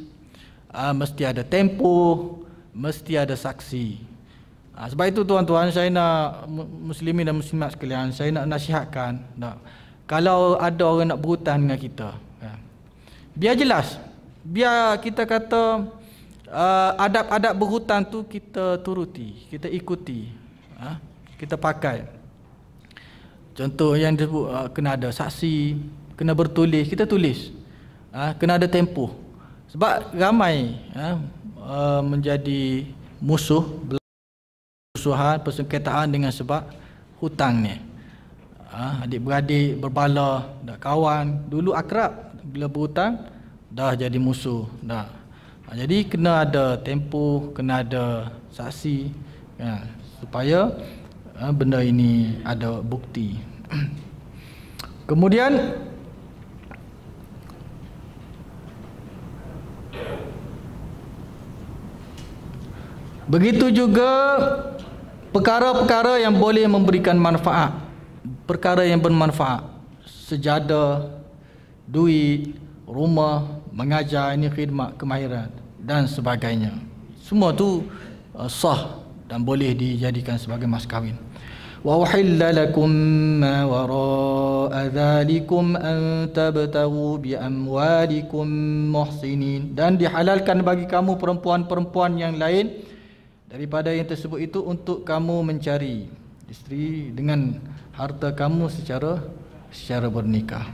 mesti ada tempoh, mesti ada saksi. Sebab itu tuan-tuan, saya nak muslimin dan muslimat sekalian, saya nak nasihatkan, kalau ada orang nak berhutang dengan kita, biar jelas, biar kita kata adab-adab berhutang tu kita turuti, kita ikuti, kita pakai. Contoh yang disebut, kena ada saksi, kena bertulis, kita tulis, kena ada tempoh. Sebab ramai menjadi musuhan, persengketaan dengan sebab hutang ni. Adik-beradik berbala, kawan, dulu akrab, bila berhutang dah jadi musuh dah. Jadi kena ada tempoh, kena ada saksi, supaya benda ini ada bukti. Kemudian begitu juga perkara-perkara yang boleh memberikan manfaat, perkara yang bermanfaat, sejadah, duit, rumah, mengajar, ini khidmat, kemahiran dan sebagainya. Semua tu sah dan boleh dijadikan sebagai mas kahwin. Wa uhilla lakum ma wara'a dzalikum an tabtaghu bi amwalikum muhsinin, dan dihalalkan bagi kamu perempuan-perempuan yang lain daripada yang tersebut itu untuk kamu mencari isteri dengan harta kamu secara bernikah.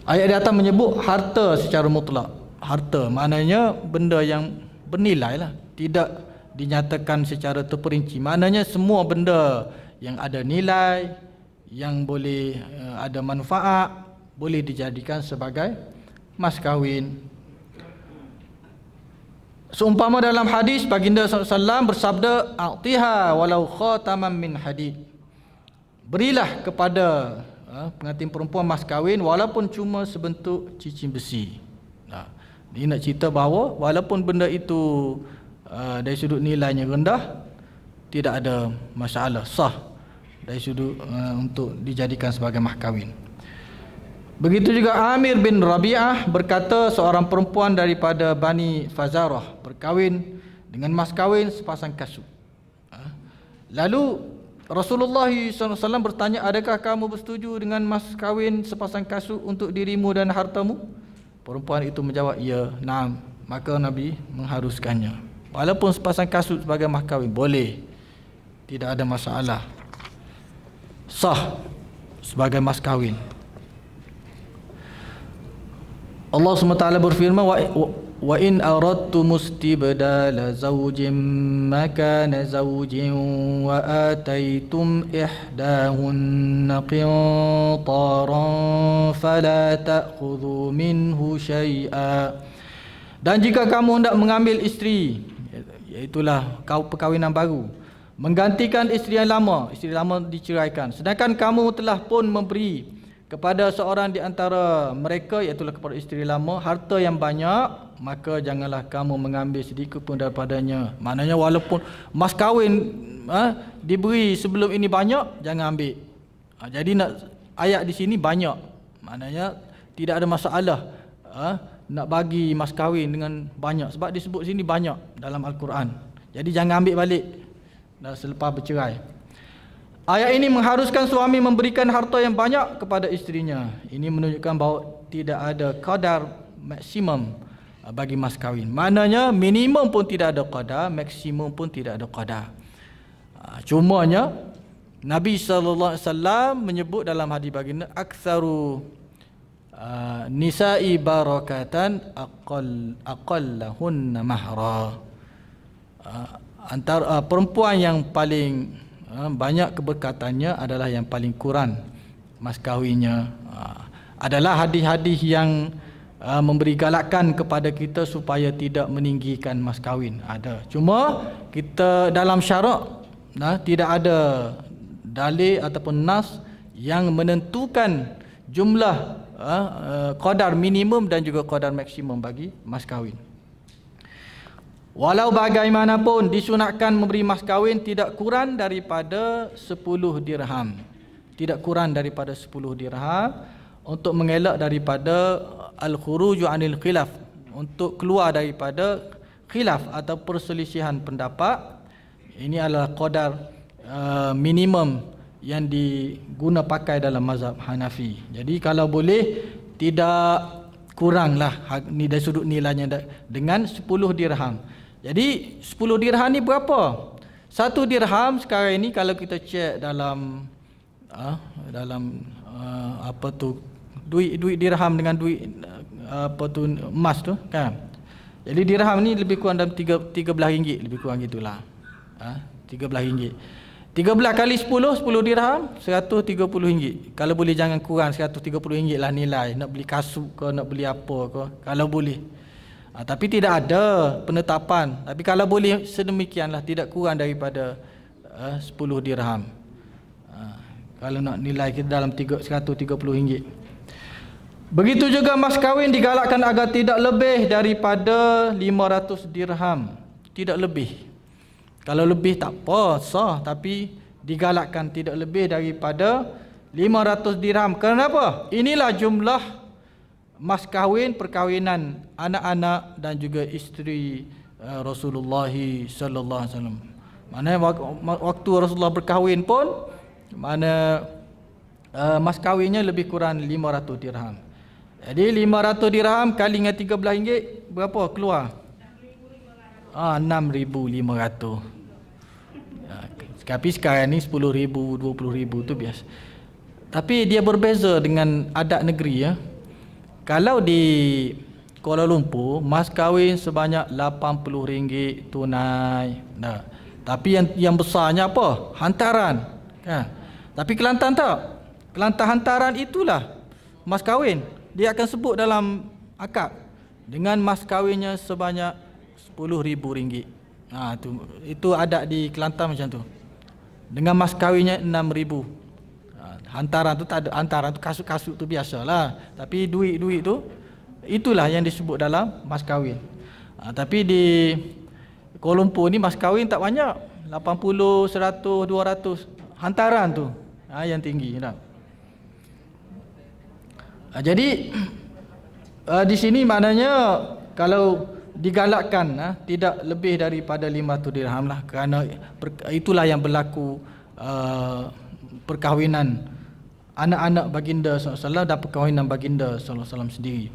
Ayat di atas menyebut harta secara mutlak. Harta maknanya benda yang bernilai lah, tidak dinyatakan secara terperinci. Maknanya semua benda yang ada nilai, yang boleh ada manfaat, boleh dijadikan sebagai mas kahwin. Seumpama dalam hadis baginda SAW bersabda, "A'tiha walau khataman min hadid." Berilah kepada pengantin perempuan mas kahwin walaupun cuma sebentuk cincin besi. Ini nak cerita bahawa walaupun benda itu dari sudut nilainya rendah, tidak ada masalah, sah dari sudut untuk dijadikan sebagai mas kahwin. Begitu juga Amir bin Rabi'ah berkata, seorang perempuan daripada Bani Fazarah berkahwin dengan mas kahwin sepasang kasut. Lalu Rasulullah SAW bertanya, adakah kamu bersetuju dengan mas kahwin sepasang kasut untuk dirimu dan hartamu? Perempuan itu menjawab, ya, naam. Maka Nabi mengharuskannya. Walaupun sepasang kasut sebagai mas kahwin, boleh, tidak ada masalah, sah sebagai mas kahwin. Allah SWT berfirman, wa in aradtum istibdala zawjin makana zawjin wa ataitum ihdahunna qintaran fala ta'khudhu minhu syai'a. Dan jika kamu hendak mengambil isteri, iaitulah perkahwinan baru, menggantikan isteri yang lama, isteri lama diceraikan, sedangkan kamu telah pun memberi kepada seorang di antara mereka, iaitulah kepada isteri lama, harta yang banyak, maka janganlah kamu mengambil sedikit pun daripadanya. Maknanya walaupun mas kahwin diberi sebelum ini banyak, jangan ambil. Jadi ayat di sini banyak, maknanya tidak ada masalah nak bagi mas kahwin dengan banyak, sebab disebut sini banyak dalam Al-Quran. Jadi jangan ambil balik selepas bercerai. Ayat ini mengharuskan suami memberikan harta yang banyak kepada isterinya. Ini menunjukkan bahawa tidak ada kadar maksimum bagi mas kahwin. Maknanya minimum pun tidak ada qadar, maksimum pun tidak ada qadar. Cumanya Nabi SAW menyebut dalam hadis baginda, aktsaru nisa'i barakatan aqallahunna mahra. Antara perempuan yang paling banyak keberkatannya adalah yang paling kurang mas kahwinnya. Adalah hadis-hadis yang memberi galakan kepada kita supaya tidak meninggikan mas kahwin. Ada. Cuma kita dalam syarak tidak ada dalil ataupun nas yang menentukan jumlah qadar minimum dan juga qadar maksimum bagi mas kahwin. Walau bagaimanapun disunatkan memberi mas kahwin tidak kurang daripada 10 dirham. Tidak kurang daripada 10 dirham untuk mengelak daripada al-khuruju anil khilaf, untuk keluar daripada khilaf atau perselisihan pendapat. Ini adalah qadar minimum yang diguna pakai dalam mazhab Hanafi. Jadi kalau boleh tidak kuranglah ni dari sudut nilainya dengan 10 dirham. Jadi 10 dirham ni berapa? 1 dirham sekarang ini kalau kita cek dalam apa tu, duit dirham dengan duit apa tu emas tu kan. Jadi dirham ni lebih kurang dalam 13 ringgit, lebih kurang gitulah. 13 ringgit. 13 kali 10 dirham 130 ringgit. Kalau boleh jangan kurang 130 ringgit lah nilai. Nak beli kasut ke, nak beli apa ke, kalau boleh. Tapi tidak ada penetapan. Tapi kalau boleh sedemikianlah, tidak kurang daripada 10 dirham. Kalau nak nilai kita dalam 130 ringgit. Begitu juga mas kahwin digalakkan agar tidak lebih daripada 500 dirham. Tidak lebih. Kalau lebih tak apa, sah, tapi digalakkan tidak lebih daripada 500 dirham. Kenapa? Inilah jumlah mas kahwin perkahwinan anak-anak dan juga isteri Rasulullah sallallahu alaihi wasallam. Maknanya waktu Rasulullah berkahwin pun mas kahwinnya lebih kurang 500 dirham. Jadi 500 dirham kali dengan 13 ringgit berapa keluar? 6,500. Tapi sekarang ni 10,000, 20,000 tu biasa. Tapi dia berbeza dengan adat negeri ya. Kalau di Kuala Lumpur mas kahwin sebanyak RM80 tunai. Nah, tapi yang besarnya apa? Hantaran. Kan? Tapi Kelantan tak? Kelantan hantaran itulah mas kahwin. Dia akan sebut dalam akad dengan mas kahwinnya sebanyak RM10,000. Itu adat di Kelantan macam tu. Dengan mas kahwinnya RM6,000. Hantaran tu tak ada, hantaran tu kasut-kasut tu biasalah. Tapi duit tu Itulah yang disebut dalam mas kahwin. Tapi di Kuala Lumpur ni mas kahwin tak banyak, 80, 100, 200 hantaran tu yang tinggi dah. Jadi di sini maknanya kalau digalakkan tidak lebih daripada 500 dirham lah, kerana itulah yang berlaku perkahwinan anak-anak baginda SAW dan perkahwinan baginda SAW sendiri.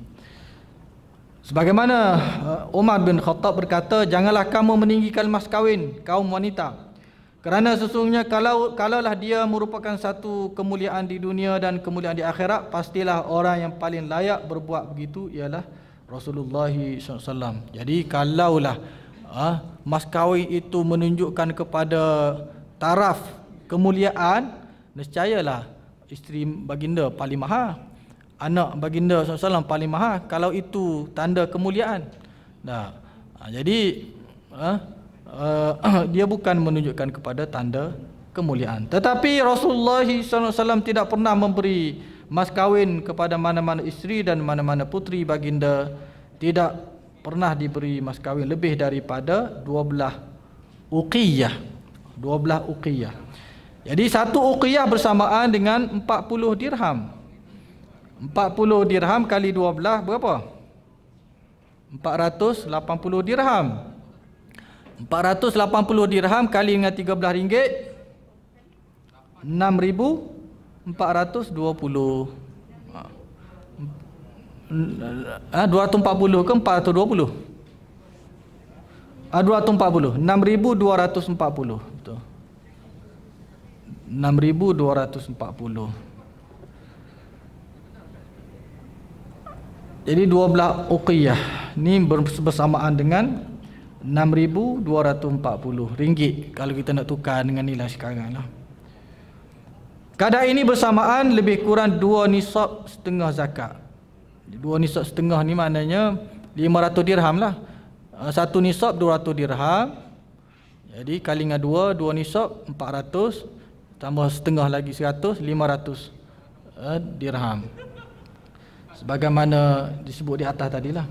Sebagaimana Umar bin Khattab berkata, janganlah kamu meninggikan mas kahwin kaum wanita, kerana sesungguhnya kalaulah dia merupakan satu kemuliaan di dunia dan kemuliaan di akhirat, pastilah orang yang paling layak berbuat begitu ialah Rasulullah SAW. Jadi kalaulah mas kahwin itu menunjukkan kepada taraf kemuliaan, nescayalah isteri baginda paling mahal, anak baginda SAW paling mahal, kalau itu tanda kemuliaan. Jadi dia bukan menunjukkan kepada tanda kemuliaan. Tetapi Rasulullah SAW tidak pernah memberi mas kahwin kepada mana-mana isteri dan mana-mana puteri baginda. Tidak pernah diberi mas kahwin lebih daripada 12 uqiyah. 12 uqiyah. Jadi satu uqiyah bersamaan dengan 40 dirham. 40 dirham kali 12 berapa? 480 dirham. 480 dirham kali dengan 13 ringgit, 6,420. 240 ke 420? 240. 6,240. Betul. 6,240. Jadi 12 uqiyah ni bersamaan dengan 6,240 ringgit kalau kita nak tukar dengan nilai sekarang lah. Kadar ini bersamaan lebih kurang 2 nisab setengah zakat. 2 nisab setengah ni maknanya 500 dirham lah. Satu nisab 200 dirham. Jadi kali dengan 2 nisab 400, tambah setengah lagi 100, 500 dirham. Sebagaimana disebut di atas tadilah.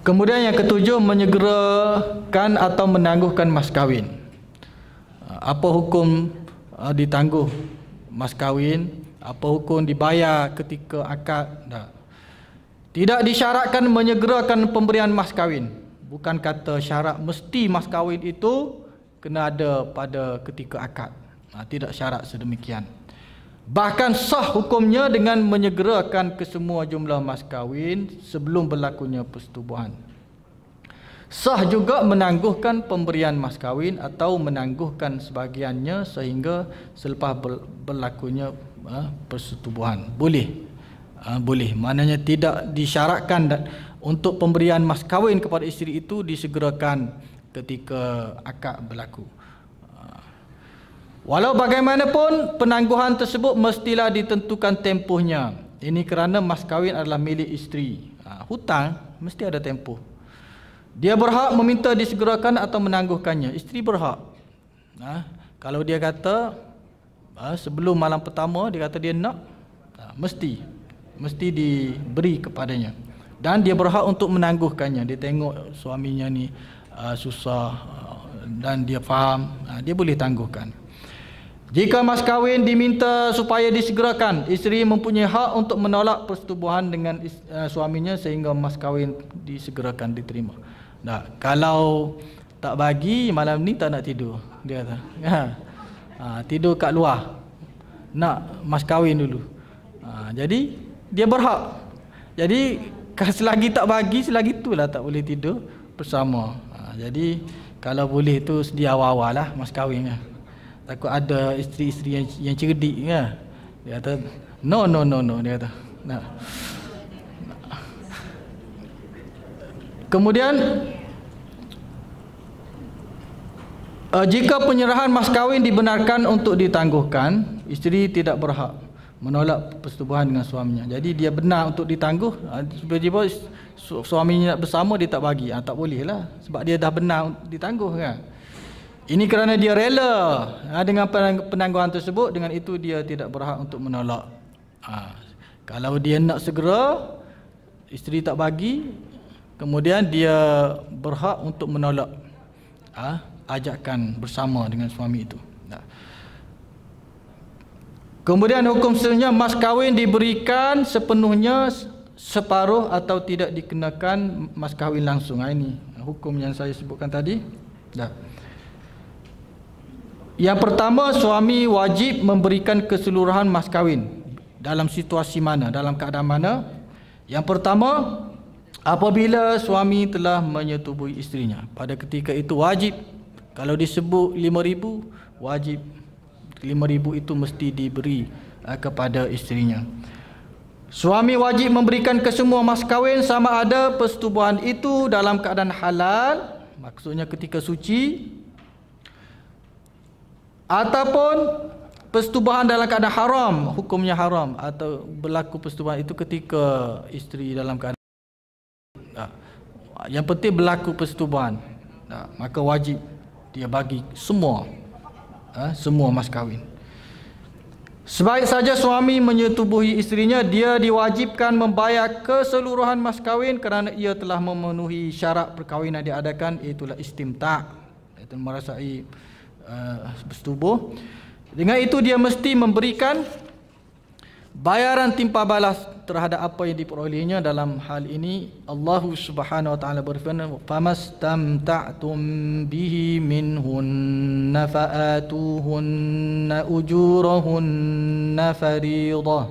Kemudian yang ketujuh, menyegerakan atau menangguhkan mas kahwin. Apa hukum ditangguh mas kahwin? Apa hukum dibayar ketika akad? Tidak disyaratkan menyegerakan pemberian mas kahwin. Bukan kata syarat mesti mas kahwin itu kena ada pada ketika akad. Tidak syarat sedemikian. Bahkan sah hukumnya dengan menyegerakan kesemua jumlah mas kahwin sebelum berlakunya persetubuhan. Sah juga menangguhkan pemberian mas kahwin atau menangguhkan sebahagiannya sehingga selepas berlakunya persetubuhan. Boleh. Boleh. Maknanya tidak disyaratkan untuk pemberian mas kahwin kepada isteri itu disegerakan ketika akad berlaku. Walau bagaimanapun, penangguhan tersebut mestilah ditentukan tempohnya. Ini kerana mas kahwin adalah milik isteri. Hutang mesti ada tempoh. Dia berhak meminta disegerakan atau menangguhkannya. Isteri berhak. Kalau dia kata sebelum malam pertama dia kata dia nak, mesti diberi kepadanya. Dan dia berhak untuk menangguhkannya. Dia tengok suaminya ni susah dan dia faham, dia boleh tangguhkan. Jika mas kahwin diminta supaya disegerakan, isteri mempunyai hak untuk menolak persetubuhan dengan suaminya sehingga mas kahwin disegerakan, diterima. Kalau tak bagi, malam ni tak nak tidur, dia kata. Tidur kat luar, nak mas kahwin dulu. Jadi dia berhak. Jadi selagi tak bagi, selagi itulah tak boleh tidur bersama. Jadi kalau boleh tu sedia awal-awal lah mas kahwin lah. Takut ada isteri-isteri yang cerdik kan. Dia kata no, dia kata. Kemudian jika penyerahan mas kahwin dibenarkan untuk ditangguhkan, isteri tidak berhak menolak persetubuhan dengan suaminya. Jadi dia benar untuk ditangguh, tiba-tiba suaminya nak bersama dia tak bagi, tak boleh lah sebab dia dah benar ditangguh kan. Ini kerana dia rela dengan penangguhan tersebut, dengan itu dia tidak berhak untuk menolak. Kalau dia nak segera, isteri tak bagi, kemudian dia berhak untuk menolak ajakan bersama dengan suami itu. Kemudian hukum seterusnya, mas kahwin diberikan sepenuhnya, separuh atau tidak dikenakan mas kahwin langsung. Ini hukum yang saya sebutkan tadi. Yang pertama, suami wajib memberikan keseluruhan mas kahwin. Dalam situasi mana, dalam keadaan mana? Yang pertama, apabila suami telah menyetubuhi isterinya, pada ketika itu wajib. Kalau disebut 5,000, wajib 5,000 itu mesti diberi kepada isterinya. Suami wajib memberikan kesemua mas kahwin sama ada persetubuhan itu dalam keadaan halal, maksudnya ketika suci, ataupun persetubuhan dalam keadaan haram, hukumnya haram, atau berlaku persetubuhan itu ketika isteri dalam keadaan yang penting berlaku persetubuhan, maka wajib dia bagi semua mas kahwin. Sebaik saja suami menyetubuhi isterinya, dia diwajibkan membayar keseluruhan mas kahwin kerana ia telah memenuhi syarat perkahwinan diadakan, iaitulah istimta', iaitu merasai bersetubuh. Dengan itu dia mesti memberikan bayaran timpa balas terhadap apa yang diperolehnya. Dalam hal ini Allah Subhanahu wa taala berfirman, famastamta'tum bihi minhunna fa'atuhunna ujurahunna fariidah.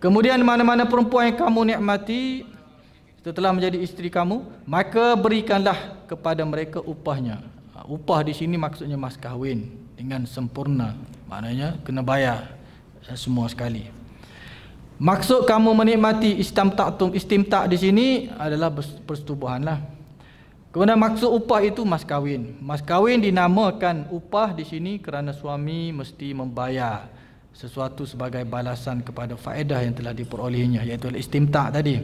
Kemudian mana-mana perempuan yang kamu nikmati setelah menjadi isteri kamu, maka berikanlah kepada mereka upahnya. Upah di sini maksudnya mas kahwin dengan sempurna, maknanya kena bayar semua sekali. Maksud kamu menikmati istimta' di sini adalah persetubuhanlah. Kemudian maksud upah itu mas kahwin. Mas kahwin dinamakan upah di sini kerana suami mesti membayar sesuatu sebagai balasan kepada faedah yang telah diperolehnya, iaitu istimta' tadi.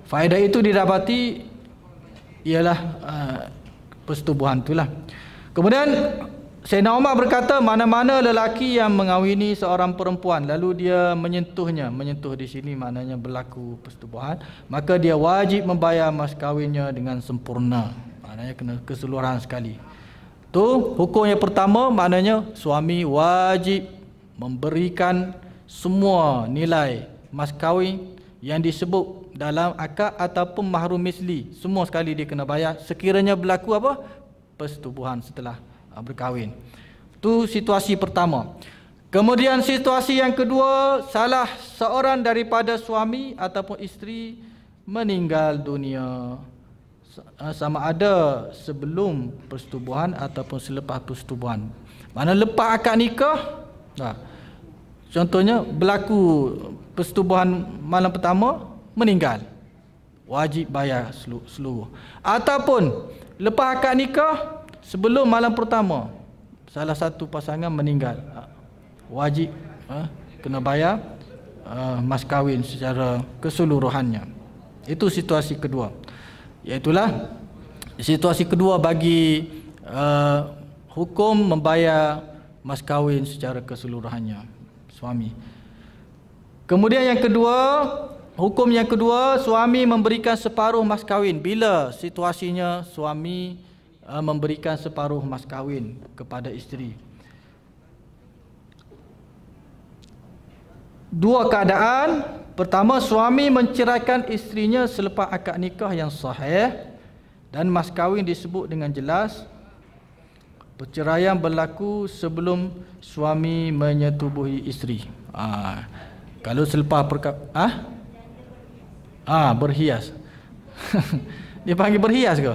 Faedah itu didapati ialah persetubuhan itulah. Kemudian Sayyidina Umar berkata, mana-mana lelaki yang mengawini seorang perempuan lalu dia menyentuh di sini maknanya berlaku persetubuhan, maka dia wajib membayar mas kahwinnya dengan sempurna, maknanya kena keseluruhan sekali. Tu hukum yang pertama, maknanya suami wajib memberikan semua nilai mas kahwin yang disebut dalam akad ataupun mahrum misli, semua sekali dia kena bayar sekiranya berlaku apa? Persetubuhan setelah berkahwin. Itu situasi pertama. Kemudian situasi yang kedua, salah seorang daripada suami ataupun isteri meninggal dunia, sama ada sebelum persetubuhan ataupun selepas persetubuhan. Mana lepas akad nikah, contohnya berlaku persetubuhan malam pertama, meninggal, wajib bayar seluruh. Ataupun lepas akad nikah, sebelum malam pertama, salah satu pasangan meninggal, wajib kena bayar mas kahwin secara keseluruhannya. Itu situasi kedua. Iaitulah situasi kedua bagi hukum membayar mas kahwin secara keseluruhannya suami. Kemudian yang kedua, hukum yang kedua, suami memberikan separuh mas kahwin bila situasinya suami memberikan separuh mas kahwin kepada isteri. Dua keadaan. Pertama, suami menceraikan isterinya selepas akad nikah yang sahih dan mas kahwin disebut dengan jelas. Perceraian berlaku sebelum suami menyetubuhi isteri. Kalau selepas berhias. Dia panggil berhias ke?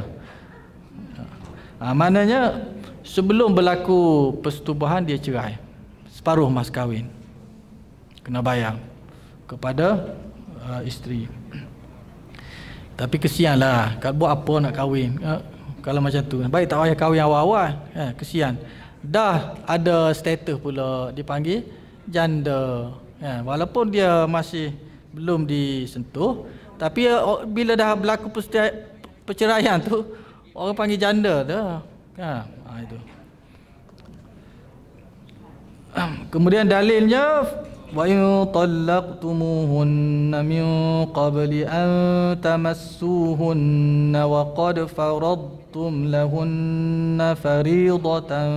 Maknanya sebelum berlaku persetubuhan dia cerai, separuh mas kahwin kena bayar kepada isteri. Tapi kesianlah, kalau buat apa nak kahwin kalau macam tu. Baik tak payah kahwin awal-awal, kesian. Dah ada status pula dipanggil janda, walaupun dia masih belum disentuh, tapi bila dah berlaku perceraian tu, orang panggil janda dah. Itu. Kemudian dalilnya wa in talaqtumuhunna min qabli an tamassuhunna wa qad faradtum lahunna fariidatan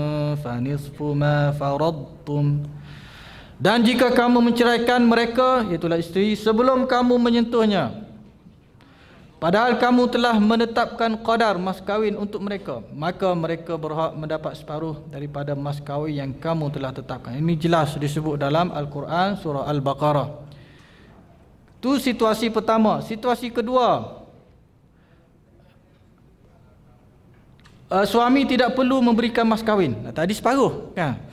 fanisfu ma faradtum. Dan jika kamu menceraikan mereka, itulah isteri, sebelum kamu menyentuhnya, padahal kamu telah menetapkan qadar mas kahwin untuk mereka, maka mereka berhak mendapat separuh daripada mas kahwin yang kamu telah tetapkan. Ini jelas disebut dalam Al-Quran surah Al-Baqarah. Itu situasi pertama. Situasi kedua, suami tidak perlu memberikan mas kahwin. Tadi separuh kan?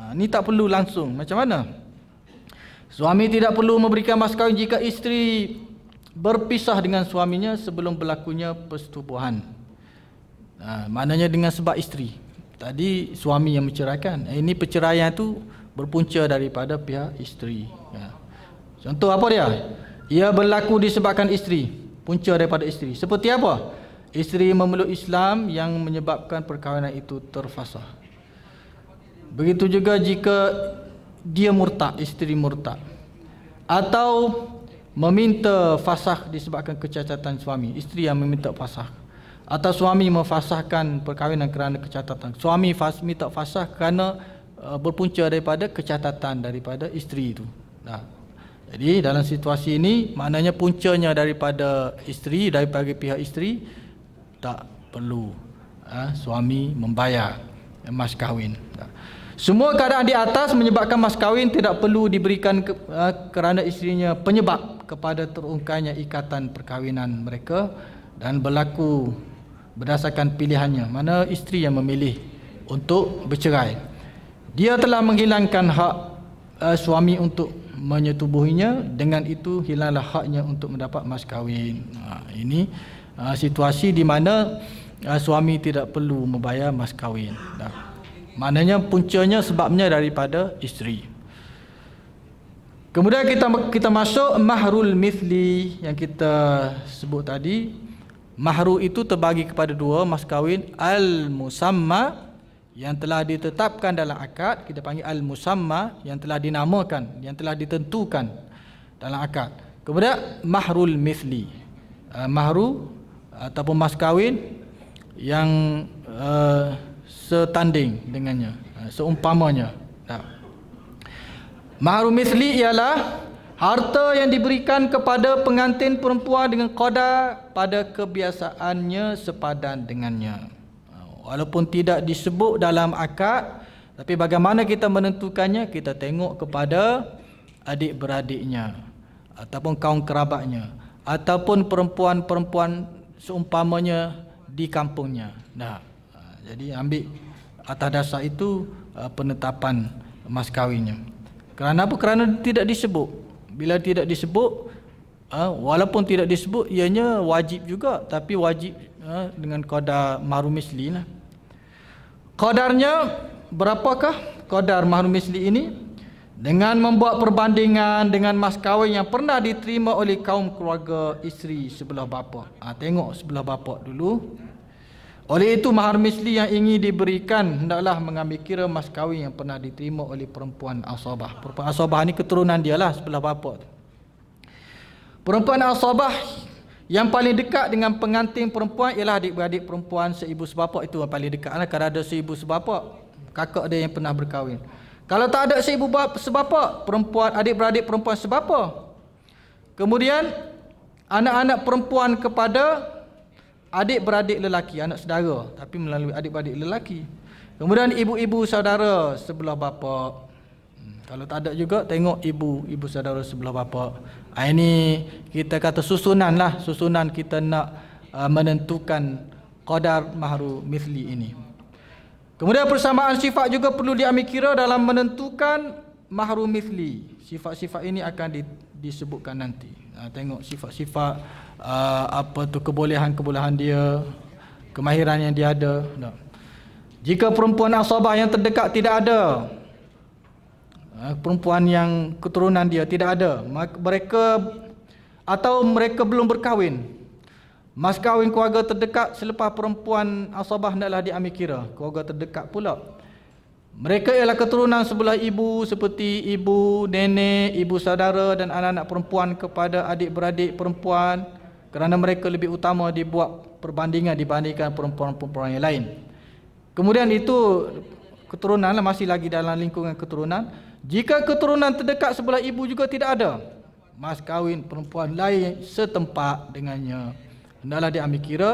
Ini tak perlu langsung. Macam mana? Suami tidak perlu memberikan mas kahwin jika isteri berpisah dengan suaminya sebelum berlakunya persetubuhan. Maknanya dengan sebab isteri. Tadi suami yang menceraikan. Ini perceraian itu berpunca daripada pihak isteri. Contoh apa dia? Ia berlaku disebabkan isteri. Punca daripada isteri. Seperti apa? Isteri memeluk Islam yang menyebabkan perkahwinan itu terfasah. Begitu juga jika dia murtad, isteri murtad, atau meminta fasakh disebabkan kecacatan suami, isteri yang meminta fasakh, atau suami memfasahkan perkahwinan kerana kecacatan. Suami minta fasakh kerana berpunca daripada kecacatan daripada isteri itu. Jadi dalam situasi ini maknanya puncanya daripada isteri, daripada pihak isteri, tak perlu suami membayar mas kahwin. Semua keadaan di atas menyebabkan mas kahwin tidak perlu diberikan kerana isterinya penyebab kepada terungkainya ikatan perkahwinan mereka dan berlaku berdasarkan pilihannya. Mana isteri yang memilih untuk bercerai. Dia telah menghilangkan hak suami untuk menyetubuhinya, dengan itu hilanglah haknya untuk mendapat mas kahwin. Ini situasi di mana suami tidak perlu membayar mas kahwin. Maknanya puncanya sebabnya daripada isteri. Kemudian kita masuk mahrul mithli yang kita sebut tadi. Mahru itu terbagi kepada dua, mas kahwin al-musamma yang telah ditetapkan dalam akad, kita panggil al-musamma yang telah dinamakan, yang telah ditentukan dalam akad. Kemudian mahrul mithli, mahru ataupun mas kahwin yang setanding dengannya, seumpamanya. Mahru mithli ialah harta yang diberikan kepada pengantin perempuan dengan qadar pada kebiasaannya sepadan dengannya. Walaupun tidak disebut dalam akad, tapi bagaimana kita menentukannya, kita tengok kepada adik-beradiknya ataupun kaum kerabatnya ataupun perempuan-perempuan seumpamanya di kampungnya. Jadi ambil atas dasar itu penetapan mas kahwinnya. Kerana apa? Kerana tidak disebut. Bila tidak disebut, walaupun tidak disebut, ianya wajib juga, tapi wajib dengan qadar mahru misli lah. Qadarnya berapakah qadar mahru misli ini? Dengan membuat perbandingan dengan mas kahwin yang pernah diterima oleh kaum keluarga isteri sebelah bapa. Tengok sebelah bapa dulu. Oleh itu mahar misli yang ingin diberikan hendaklah mengambil kira mas kahwin yang pernah diterima oleh perempuan asabah. Perempuan asabah ni keturunan dia lah sebelah bapa tu. Perempuan asabah yang paling dekat dengan pengantin perempuan ialah adik-beradik perempuan seibu sebapa, itu yang paling dekat lah. Kalau ada seibu sebapa, kakak dia yang pernah berkahwin. Kalau tak ada seibu sebapa, perempuan, adik-beradik perempuan sebapa. Kemudian anak-anak perempuan kepada adik-beradik lelaki, anak saudara, tapi melalui adik-beradik lelaki. Kemudian ibu-ibu saudara sebelah bapa. Kalau tak ada juga, tengok ibu saudara sebelah bapa. Ini kita kata susunan lah, susunan kita nak menentukan qadar mahru mithli ini. Kemudian persamaan sifat juga perlu diambil kira dalam menentukan mahru mithli. Sifat-sifat ini akan disebutkan nanti. Tengok sifat-sifat apa tu kebolehan-kebolehan dia, kemahiran yang dia ada. Jika perempuan asabah yang terdekat tidak ada, perempuan yang keturunan dia tidak ada, mereka atau mereka belum berkahwin, mas kahwin keluarga terdekat selepas perempuan asabah hendaklah diambil kira, keluarga terdekat pula. Mereka ialah keturunan sebelah ibu seperti ibu, nenek, ibu saudara dan anak-anak perempuan kepada adik-beradik perempuan, kerana mereka lebih utama dibuat perbandingan dibandingkan perempuan-perempuan yang lain. Kemudian itu keturunan masih lagi dalam lingkungan keturunan. Jika keturunan terdekat sebelah ibu juga tidak ada, mas kahwin perempuan lain setempat dengannya hendaklah diambil kira,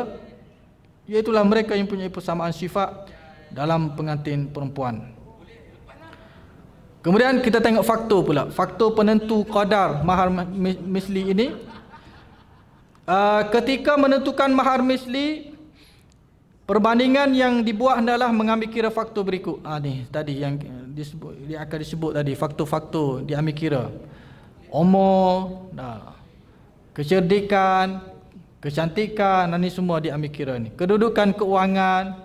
iaitulah mereka yang punya persamaan sifat dalam pengantin perempuan. Kemudian kita tengok faktor pula. Faktor penentu qadar mahar misli ini. Ketika menentukan mahar misli, perbandingan yang dibuat hendaklah mengambil kira faktor berikut. Ni tadi yang dia akan disebut tadi, faktor-faktor diambil kira. Umur, kecerdikan, kecantikan, ini semua diambil kira ni. Kedudukan keuangan,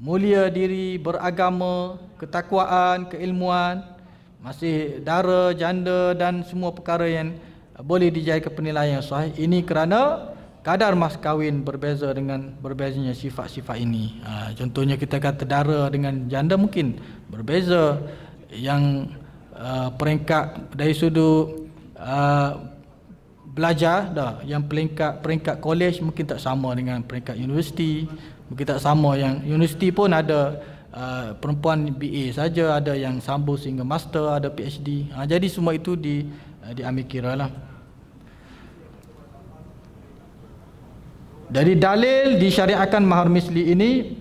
mulia diri, beragama, ketakwaan, keilmuan, masih dara, janda dan semua perkara yang boleh dijadikan penilaian yang sahih. Ini kerana kadar mas kahwin berbeza dengan berbezanya sifat-sifat ini. Contohnya kita kata dara dengan janda mungkin berbeza. Yang peringkat dari sudut belajar yang peringkat kolej mungkin tak sama dengan peringkat universiti. Mungkin tak sama, yang universiti pun ada perempuan BA saja, ada yang sambung sehingga master, ada PhD. Jadi semua itu diambil kira lah. Jadi dalil disyariatkan mahar misli ini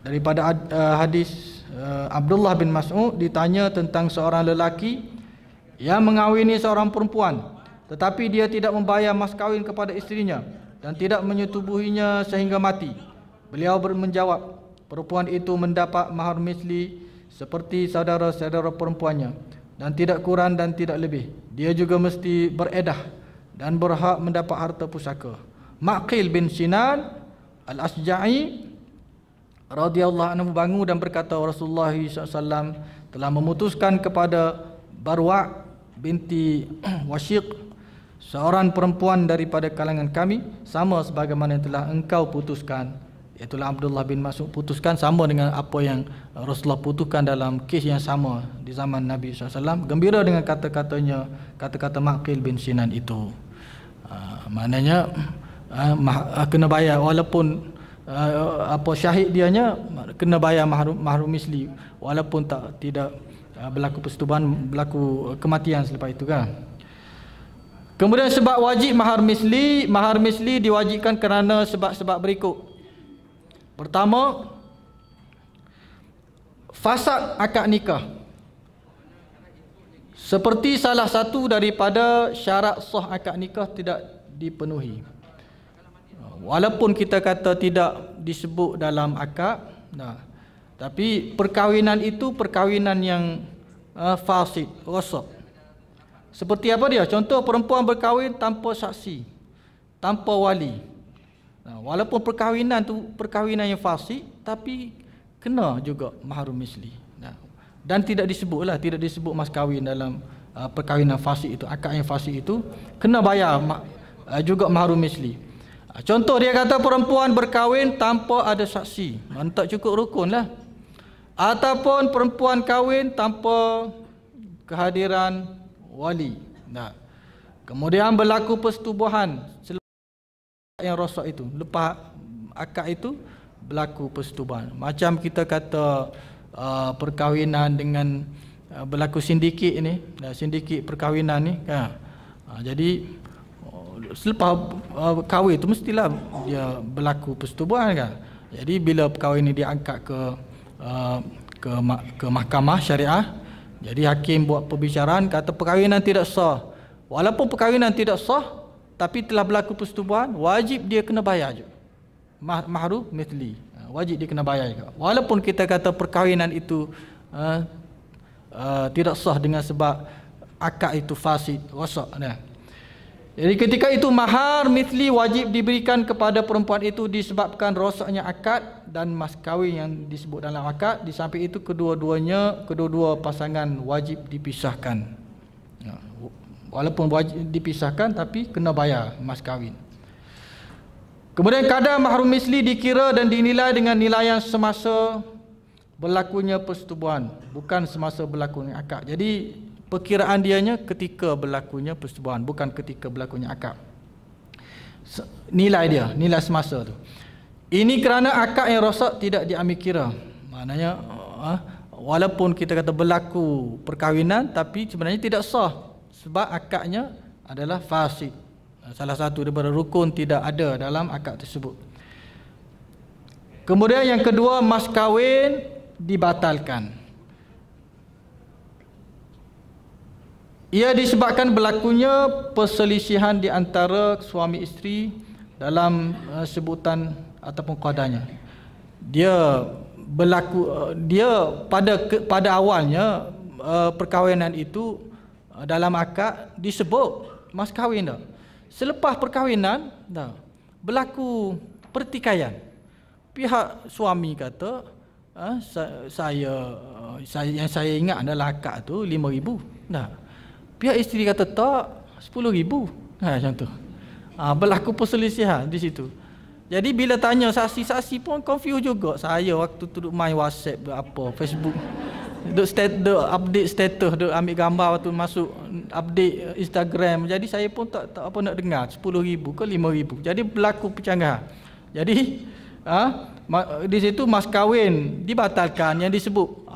daripada hadis Abdullah bin Mas'ud, ditanya tentang seorang lelaki yang mengawini seorang perempuan tetapi dia tidak membayar mas kahwin kepada isterinya dan tidak menyetubuhinya sehingga mati. Beliau menjawab, perempuan itu mendapat mahar misli seperti saudara-saudara perempuannya dan tidak kurang dan tidak lebih. Dia juga mesti beredah dan berhak mendapat harta pusaka. Maqil bin Sinan Al-Asja'i radhiyallahu anhu bangun dan berkata, Rasulullah SAW telah memutuskan kepada Barwa' binti Washiq, seorang perempuan daripada kalangan kami, sama sebagaimana yang telah engkau putuskan. Itulah Abdullah bin Mas'ud putuskan sama dengan apa yang Rasulullah putuskan dalam kes yang sama di zaman Nabi SAW. Gembira dengan kata-katanya, kata-kata Maqil bin Sinan itu. Maknanya kena bayar walaupun syahid dianya kena bayar mahar misli walaupun tidak berlaku persetubuhan, berlaku kematian selepas itu kan. Kemudian sebab wajib mahar misli diwajibkan kerana sebab-sebab berikut. Pertama, fasad akad nikah. Seperti salah satu daripada syarat sah akad nikah tidak dipenuhi. Walaupun kita kata tidak disebut dalam akad, tapi perkahwinan itu perkahwinan yang fasid, rosak. Seperti apa dia? Contoh, perempuan berkahwin tanpa saksi, tanpa wali. Walaupun perkahwinan tu perkahwinan yang fasik, tapi kena juga mahar misli. Dan tidak disebut mas kahwin dalam perkahwinan fasik itu, akad yang fasik itu kena bayar juga mahar misli. Contoh dia kata perempuan berkahwin tanpa ada saksi, tak cukup rukun lah. Ataupun perempuan kahwin tanpa kehadiran wali. Kemudian berlaku persetubuhan yang rosak itu, lepas akad itu berlaku persetubuhan. Macam kita kata perkahwinan dengan berlaku sindiket ni, sindiket perkahwinan ni kan. Jadi selepas kahwin itu mestilah dia berlaku persetubuhan kan. Jadi bila perkahwinan ini diangkat ke mahkamah syariah, jadi hakim buat perbicaraan kata perkahwinan tidak sah. Walaupun perkahwinan tidak sah tapi telah berlaku persetubuhan, wajib dia kena bayar juga mahru mithli, wajib dia kena bayar juga. Walaupun kita kata perkahwinan itu tidak sah dengan sebab akad itu fasid, rosak. Jadi ketika itu mahar mithli wajib diberikan kepada perempuan itu disebabkan rosaknya akad dan mas kahwin yang disebut dalam akad. Di samping itu kedua pasangan wajib dipisahkan. Walaupun wajib dipisahkan tapi kena bayar mas kahwin. Kemudian kadar mahar misli dikira dan dinilai dengan nilaian semasa berlakunya persetubuhan, bukan semasa berlakunya akad. Jadi perkiraan dianya ketika berlakunya persetubuhan, bukan ketika berlakunya akad. Nilai dia, nilai semasa tu. Ini kerana akad yang rosak tidak diambil kira. Maknanya walaupun kita kata berlaku perkahwinan, tapi sebenarnya tidak sah sebab akadnya adalah fasid. Salah satu daripada rukun tidak ada dalam akad tersebut. Kemudian yang kedua, mas kahwin dibatalkan. Ia disebabkan berlakunya perselisihan di antara suami isteri dalam sebutan ataupun qadanya. Dia pada awalnya perkahwinan itu dalam akad disebut mas kahwin dah. Selepas perkahwinan dah berlaku pertikaian. Pihak suami kata yang saya ingat adalah akad tu 5,000. Nah, pihak isteri kata tak, 10,000. Macam tu. Berlaku perselisihan di situ. Jadi bila tanya saksi-saksi pun confuse juga. Saya waktu tu duduk main WhatsApp apa, Facebook, duk update status, duk ambil gambar waktu masuk update Instagram. Jadi saya pun tak apa nak dengar 10,000 ke 5,000. Jadi berlaku percanggahan. Jadi di situ mas kahwin dibatalkan yang disebut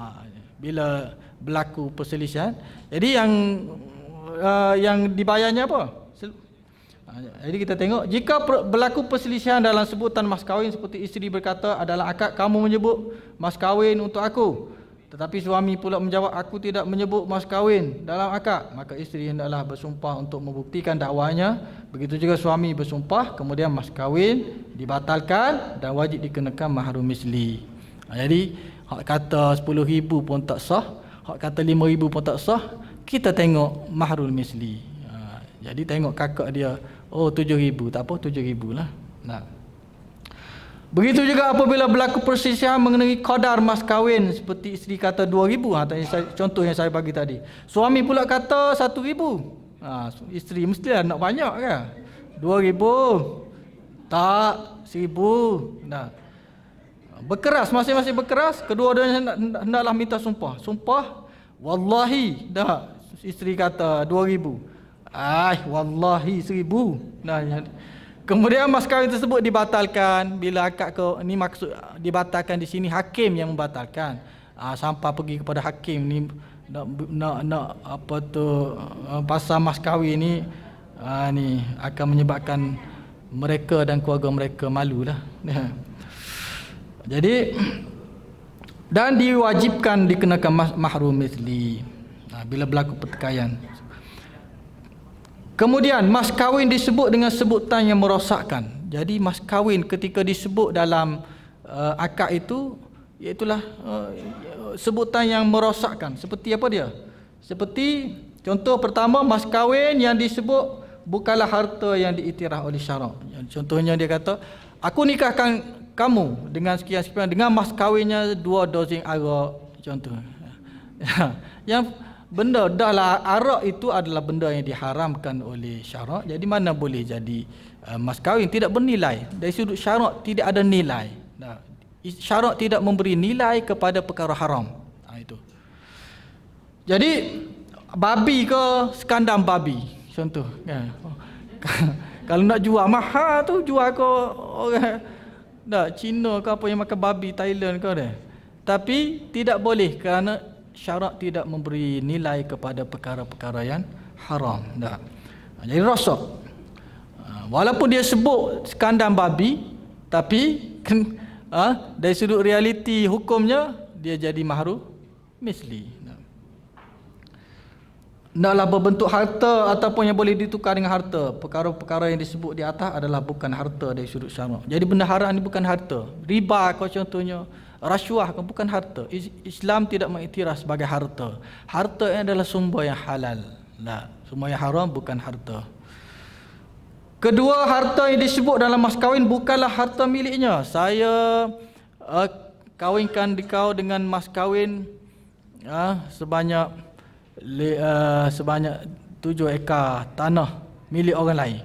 bila berlaku perselisihan. Jadi yang dibayarnya apa? Jadi kita tengok, jika berlaku perselisihan dalam sebutan mas kahwin seperti isteri berkata, adalah akad kamu menyebut mas kahwin untuk aku, tetapi suami pula menjawab, aku tidak menyebut mas kahwin dalam akad, maka isteri hendaklah bersumpah untuk membuktikan dakwanya. Begitu juga suami bersumpah, kemudian mas kahwin dibatalkan dan wajib dikenakan mahar misli. Jadi hak kata 10,000 pun tak sah, hak kata 5,000 pun tak sah. Kita tengok mahrul misli. Jadi tengok kakak dia, 7,000, tak apa 7,000 lah. Nah. Begitu juga apabila berlaku perselisihan mengenai qadar mas kahwin, seperti isteri kata 2,000, contoh yang saya bagi tadi. Suami pula kata 1,000. Isteri mestilah nak banyak kan? 2,000. Tak, 1,000. Nah. Berkeras, masing-masing berkeras, kedua-duanya hendaklah minta sumpah. Sumpah, wallahi, dah. Isteri kata 2,000. Wallahi 1,000. Nah, kemudian mas kahwin tersebut dibatalkan. Bila akad ni maksud dibatalkan di sini hakim yang membatalkan. Sampai pergi kepada hakim ni nak apa tu pasal mas kahwin ni ni akan menyebabkan mereka dan keluarga mereka malulah. Jadi dan diwajibkan dikenakan mahrum misli bila berlaku pertikaian. Kemudian mas kahwin disebut dengan sebutan yang merosakkan. Jadi mas kahwin ketika disebut dalam akad itu, iaitulah sebutan yang merosakkan. Seperti apa dia? Seperti contoh pertama, mas kahwin yang disebut bukanlah harta yang diiktiraf oleh syarak. Contohnya dia kata, aku nikahkan kamu dengan sekian-sekian dengan mas kahwinnya 2 dozing arak, contoh. Yang benda dahlah arak itu adalah benda yang diharamkan oleh syarak. Jadi mana boleh jadi mas kahwin, tidak bernilai. Dari sudut syarak tidak ada nilai. Syarak tidak memberi nilai kepada perkara haram. Itu. Jadi babi ke sekandang babi, contoh kan. Kalau nak jual mahal tu jual ke orang Cina ke apa yang makan babi, Thailand ke dah. Tapi tidak boleh kerana syarak tidak memberi nilai kepada perkara-perkara yang haram. Jadi rosak. Walaupun dia sebut sekandang babi, tapi dari sudut realiti hukumnya dia jadi mahru misli. Naklah berbentuk harta ataupun yang boleh ditukar dengan harta. Perkara-perkara yang disebut di atas adalah bukan harta dari sudut syarak. Jadi benda haram ni bukan harta. Riba kau contohnya, rasuah kau bukan harta. Islam tidak mengiktiraf sebagai harta. Harta yang adalah sumber yang halal. Sumber yang haram bukan harta. Kedua, harta yang disebut dalam mas kahwin bukanlah harta miliknya. Saya kahwinkan kau dengan mas kahwin sebanyak 7 ekar tanah milik orang lain.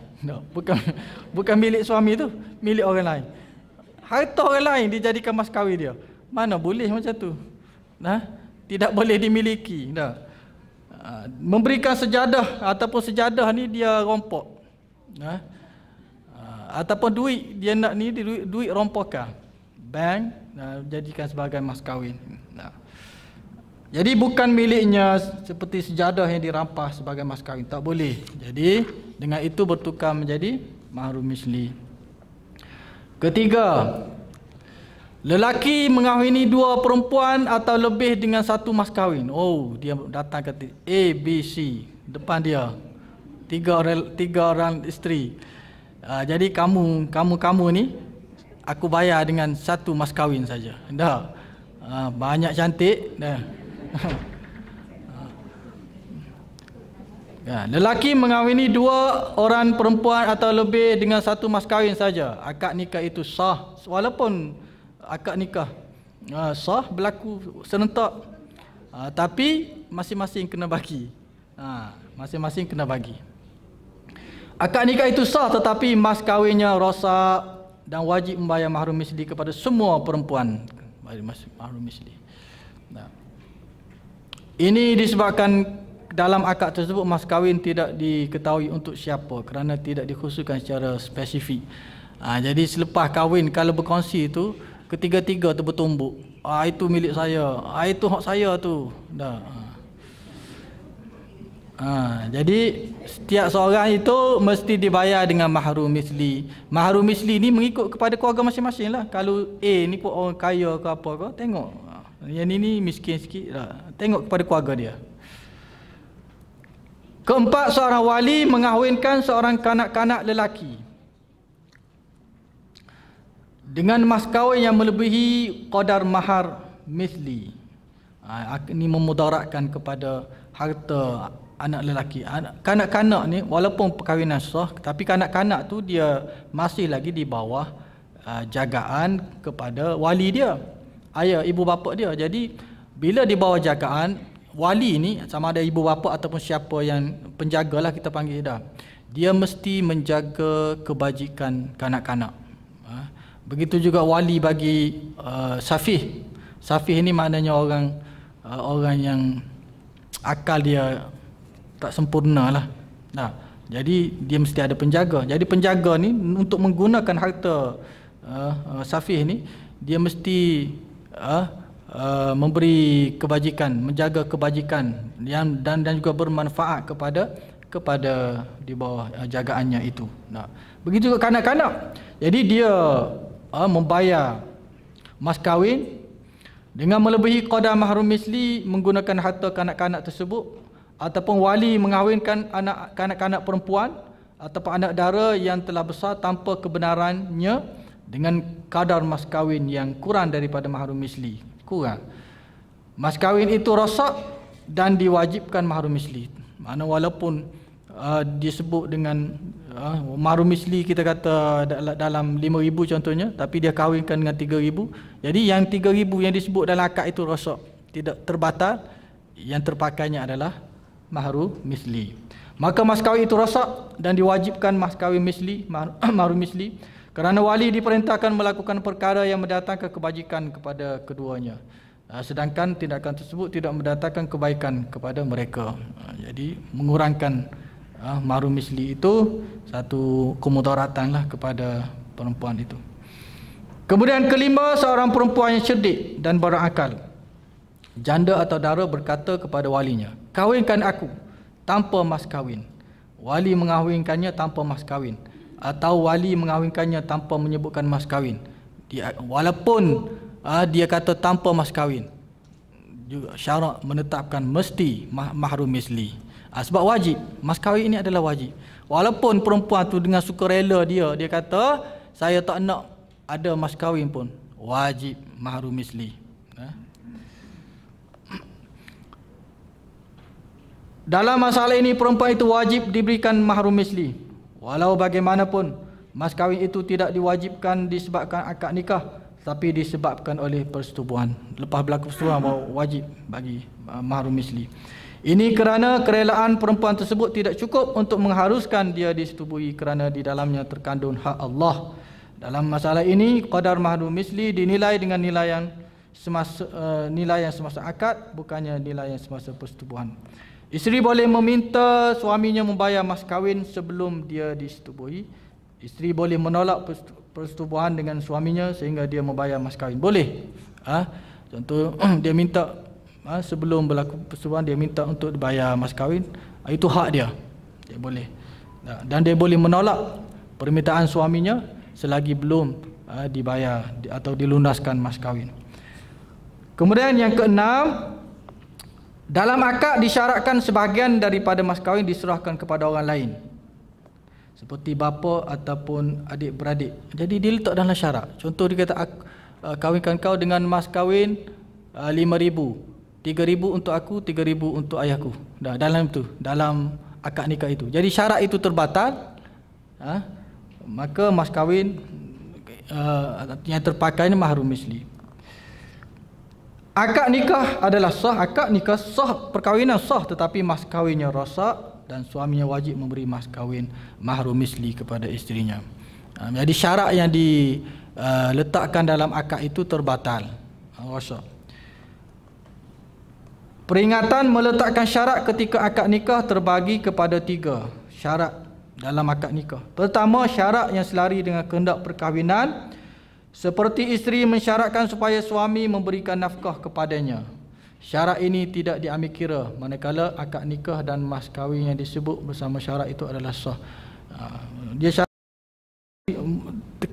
Bukan milik suami tu, milik orang lain. Harta orang lain dijadikan mas kahwin dia. Mana boleh macam tu. Tidak boleh dimiliki. Memberikan sejadah ataupun sejadah ni dia rompok. Ataupun duit dia nak ni duit rompokan. Bank jadikan sebagai mas kahwin. Jadi bukan miliknya seperti sejadah yang dirampas sebagai mas kahwin, tak boleh. Jadi dengan itu bertukar menjadi mahru misli. Ketiga, lelaki mengahwini 2 perempuan atau lebih dengan 1 mas kahwin. Oh, dia datang kata A, B, C depan dia. 3 orang isteri. Jadi kamu ni aku bayar dengan 1 mas kahwin saja. Dah. Banyak cantik dah. Lelaki mengahwini 2 orang perempuan atau lebih dengan 1 mas kahwin saja. Akad nikah itu sah. Walaupun akad nikah sah berlaku serentak, tapi masing-masing kena bagi. Masing-masing kena bagi. Akad nikah itu sah tetapi mas kahwinnya rosak dan wajib membayar mahru misli kepada semua perempuan. Mahru misli. Ini disebabkan dalam akad tersebut mas kahwin tidak diketahui untuk siapa kerana tidak dikhususkan secara spesifik. Jadi selepas kahwin kalau berkongsi itu ketiga-tiga tu bertumbuk. Itu milik saya. Itu hak saya tu. Jadi setiap seorang itu mesti dibayar dengan mahru misli. Mahru misli ni mengikut kepada keluarga masing-masing lah. Kalau A ni pun orang kaya ke apa ke, tengok. Yang ini miskin sikit lah. Tengok kepada keluarga dia. Keempat, seorang wali mengahwinkan seorang kanak-kanak lelaki dengan mas kahwin yang melebihi qadar mahar misli. Ini memudaratkan kepada harta anak lelaki. Kanak-kanak ni walaupun perkahwinan sah, tapi kanak-kanak tu dia masih lagi di bawah jagaan kepada wali dia, ayah ibu bapa dia. Jadi bila di bawah jagaan wali ni, sama ada ibu bapa ataupun siapa yang penjagalah kita panggil dah, dia mesti menjaga kebajikan kanak-kanak. Begitu juga wali bagi safih. Safih ni maknanya orang yang akal dia tak sempurna lah. Jadi dia mesti ada penjaga. Jadi penjaga ni untuk menggunakan harta safih ni, dia mesti memberi kebajikan, menjaga kebajikan dan juga bermanfaat kepada di bawah jagaannya itu. Begitu juga kanak-kanak. Jadi dia membayar mas kahwin dengan melebihi qadar mahrum misli menggunakan harta kanak-kanak tersebut, ataupun wali mengahwinkan anak kanak-kanak perempuan ataupun anak dara yang telah besar tanpa kebenarannya dengan kadar mas kahwin yang kurang daripada mahrum misli. Kurang. Mas kahwin itu rosak dan diwajibkan mahrum misli. Mana walaupun disebut dengan mahrum misli, kita kata dalam 5,000 contohnya, tapi dia kahwinkan dengan 3,000. Jadi yang 3,000 yang disebut dalam akad itu rosak, tidak terbatal. Yang terpakainya adalah mahru misli. Maka mas kahwin itu rosak dan diwajibkan mas kahwin misli, mahru misli, kerana wali diperintahkan melakukan perkara yang mendatangkan kebajikan kepada keduanya, sedangkan tindakan tersebut tidak mendatangkan kebaikan kepada mereka. Jadi mengurangkan mahru misli itu satu kemudaratan kepada perempuan itu. Kemudian kelima, seorang perempuan yang cerdik dan berakal, janda atau dara, berkata kepada walinya, kahwinkan aku tanpa mas kahwin. Wali mengahwinkannya tanpa mas kahwin, atau wali mengahwinkannya tanpa menyebutkan mas kahwin. Walaupun dia kata tanpa mas kahwin, juga syarak menetapkan mesti mahrum misli. Sebab wajib, mas kahwin ini adalah wajib. Walaupun perempuan tu dengan sukarela dia kata saya tak nak ada mas kahwin pun, wajib mahrum misli. Dalam masalah ini perempuan itu wajib diberikan mahrum misli. Walau bagaimanapun mas kahwin itu tidak diwajibkan disebabkan akad nikah, tapi disebabkan oleh persetubuhan. Lepas berlaku persetubuhan wajib bagi mahrum misli. Ini kerana kerelaan perempuan tersebut tidak cukup untuk mengharuskan dia disetubui, kerana di dalamnya terkandung hak Allah. Dalam masalah ini qadar mahrum misli dinilai dengan nilaian semasa nilai yang semasa akad, bukannya nilai yang semasa persetubuhan. Isteri boleh meminta suaminya membayar mas kahwin sebelum dia disetubuhi. Isteri boleh menolak persetubuhan dengan suaminya sehingga dia membayar mas kahwin. Boleh. Contoh dia minta sebelum berlaku persetubuhan, dia minta untuk dibayar mas kahwin, itu hak dia. Dia boleh. Dan dia boleh menolak permintaan suaminya selagi belum dibayar atau dilunaskan mas kahwin. Kemudian yang keenam, dalam akad disyaratkan sebahagian daripada mas kahwin diserahkan kepada orang lain, seperti bapa ataupun adik-beradik. Jadi dia letak dalam syarat. Contoh dia kata, kahwinkan kau dengan mas kahwin 5,000, 3,000 untuk aku, 3,000 untuk ayahku. Dalam tu, dalam akad nikah itu. Jadi syarat itu terbatal, maka mas kahwin yang terpakai ini mahrum misli. Akad nikah adalah sah, akad nikah sah, perkahwinan sah, tetapi mas kahwinnya rosak dan suaminya wajib memberi mas kahwin mahrum misli kepada isterinya. Jadi syarat yang diletakkan dalam akad itu terbatal, rosak. Peringatan meletakkan syarat ketika akad nikah terbagi kepada 3 syarat dalam akad nikah. Pertama, syarat yang selari dengan kehendak perkahwinan, seperti isteri mensyaratkan supaya suami memberikan nafkah kepadanya. Syarat ini tidak diambil kira manakala akad nikah dan mas kahwin yang disebut bersama syarat itu adalah sah. Dia syarat,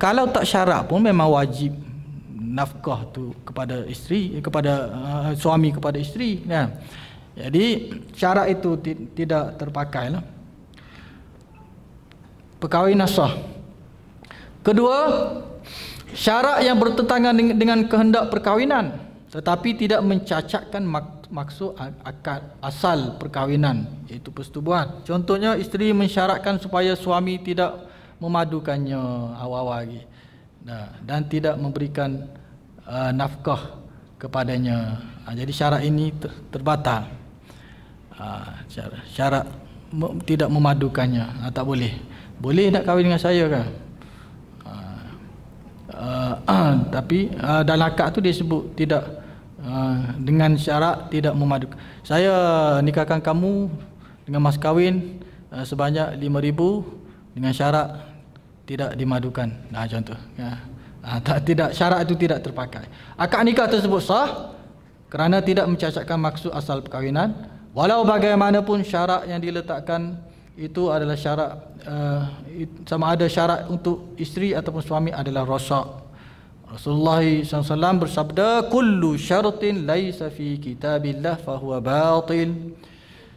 kalau tak syarat pun memang wajib nafkah tu kepada isteri, kepada suami kepada isteri, kan? Jadi syarat itu tidak terpakai lah. Perkahwinan sah. Kedua, syarat yang bertentangan dengan kehendak perkahwinan tetapi tidak mencacatkan maksud akad asal perkahwinan, iaitu persetubuhan. Contohnya, isteri mensyaratkan supaya suami tidak memadukannya awal-awal lagi, dan tidak memberikan nafkah kepadanya. Jadi syarat ini terbatal. Syarat tidak memadukannya, tak boleh. Boleh nak kahwin dengan saya kan? Tapi dalam akad tu dia sebut tidak, dengan syarat tidak memadukan. Saya nikahkan kamu dengan mas kahwin sebanyak 5,000 dengan syarat tidak dimadukan. Contoh. Tidak, syarat itu tidak terpakai. Akad nikah tersebut sah kerana tidak mencacatkan maksud asal perkahwinan. Walau bagaimanapun syarat yang diletakkan itu adalah syarat, sama ada syarat untuk isteri ataupun suami adalah rosak. Rasulullah SAW bersabda, kullu syaratin laisa fi kitabillah fahuwa batil.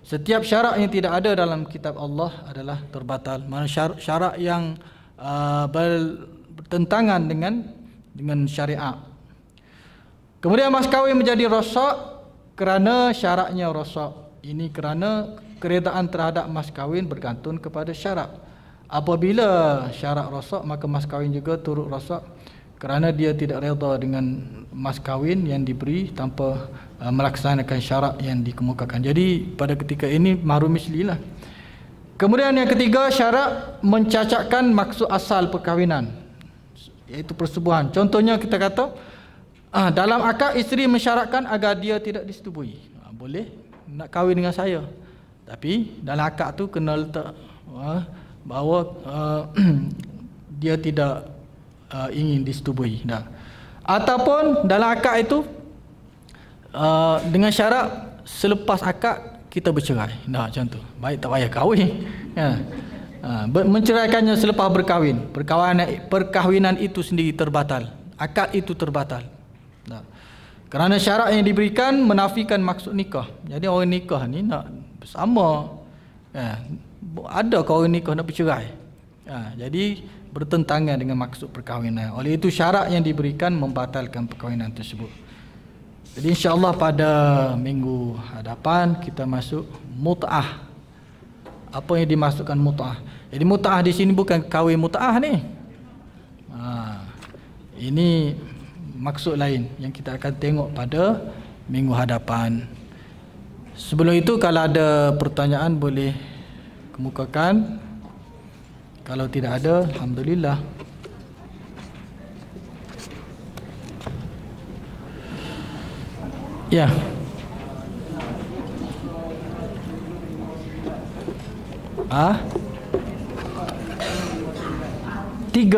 Setiap syarat yang tidak ada dalam kitab Allah adalah terbatal. Mana syarat yang bertentangan dengan syariat. Kemudian mas kahwin menjadi rosak kerana syaratnya rosak. Ini kerana keredaan terhadap mas kahwin bergantung kepada syarat. Apabila syarat rosak, maka mas kahwin juga turut rosak kerana dia tidak redha dengan mas kahwin yang diberi tanpa melaksanakan syarat yang dikemukakan. Jadi pada ketika ini mahrum misli lah. Kemudian yang ketiga, syarat mencacatkan maksud asal perkahwinan, iaitu persetubuhan. Contohnya kita kata, dalam akad isteri mensyaratkan agar dia tidak disetubui. Boleh nak kahwin dengan saya, tapi dalam akad tu kena letak bahawa dia tidak ingin disetubui. Ataupun dalam akad itu dengan syarat selepas akad kita bercerai. Contoh, baik tak payah kahwin. Menceraikannya selepas berkahwin. Perkahwinan itu sendiri terbatal. Akad itu terbatal. Kerana syarat yang diberikan menafikan maksud nikah. Jadi orang nikah ni nak bersama. Ada kau orang nikah nak bercerai. Jadi bertentangan dengan maksud perkahwinan. Oleh itu syarat yang diberikan membatalkan perkahwinan tersebut. Jadi insya-Allah pada minggu hadapan kita masuk mut'ah. Apa yang dimasukkan mut'ah? Jadi mut'ah di sini bukan kahwin mut'ah ni. Ini maksud lain yang kita akan tengok pada minggu hadapan. Sebelum itu kalau ada pertanyaan boleh kemukakan. Kalau tidak ada, alhamdulillah. Ya. Ah? 3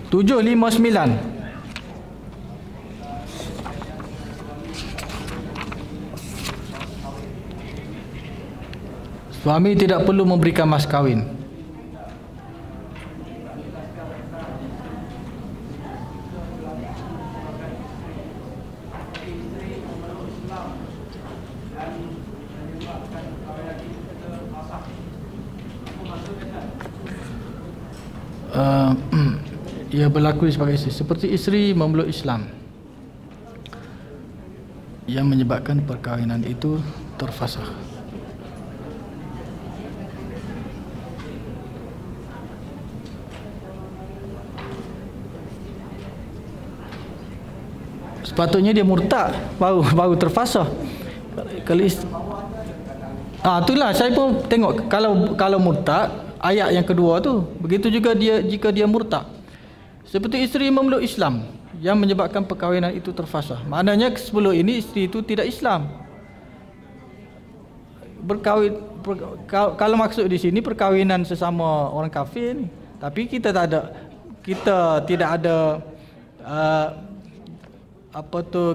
7 5 9. Suami tidak perlu memberikan mas kahwin. Ia berlaku sebagai isteri, seperti isteri memeluk Islam yang menyebabkan perkahwinan itu terfasakh. Sepatutnya dia murtad baru terfasakh. Kalau itulah saya pun tengok kalau murtad ayat yang kedua tu. Begitu juga jika dia murtad. Seperti isteri memeluk Islam yang menyebabkan perkahwinan itu terfasakh. Maknanya sebelum ini isteri itu tidak Islam. Kalau maksud di sini perkahwinan sesama orang kafir ni. Tapi kita tidak ada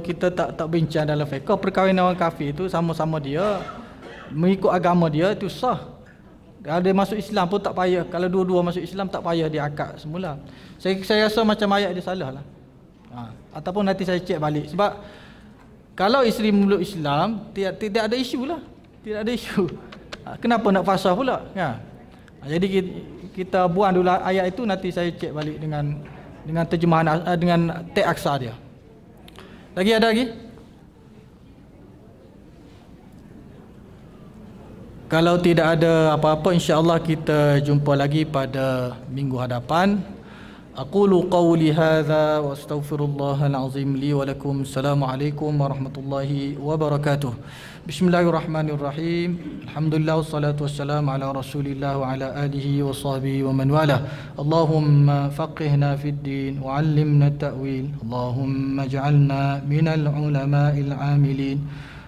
kita tak bincang dalam fiqh. Perkahwinan orang kafir itu sama-sama dia mengikut agama dia itu sah. Kalau dia masuk Islam pun tak payah. Kalau dua-dua masuk Islam tak payah dia akad semula. Saya rasa macam ayat dia salah lah. Ataupun nanti saya cek balik. Sebab kalau isteri memeluk Islam tidak ada isu lah. Tidak ada isu. Kenapa nak fasakh pula? Jadi kita buang dulu ayat itu, nanti saya cek balik dengan terjemahan dengan teks aksar dia. Ada lagi? Kalau tidak ada apa-apa, insya-Allah kita jumpa lagi pada minggu hadapan. Aqulu qawli hadza wa astaghfirullahal azim li wa lakum. Assalamualaikum warahmatullahi wabarakatuh. Bismillahirrahmanirrahim. Alhamdulillah wassalatu wassalamu ala Rasulillah wa ala alihi wa sahbihi wa man wala. Allahumma faqihna fid din wa 'allimna at-ta'wil. Allahumma ij'alna minal ulama'il 'amilin.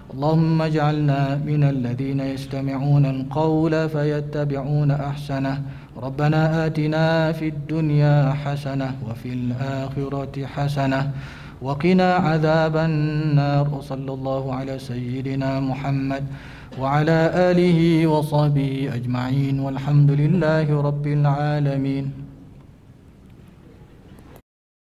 اللهم اجعلنا من الذين يستمعون القول فيتبعون أحسنه ربنا آتنا في الدنيا حسنة وفي الآخرة حسنة وقنا عذاب النار وصلى الله على سيدنا محمد وعلى آله وصحبه أجمعين والحمد لله رب العالمين.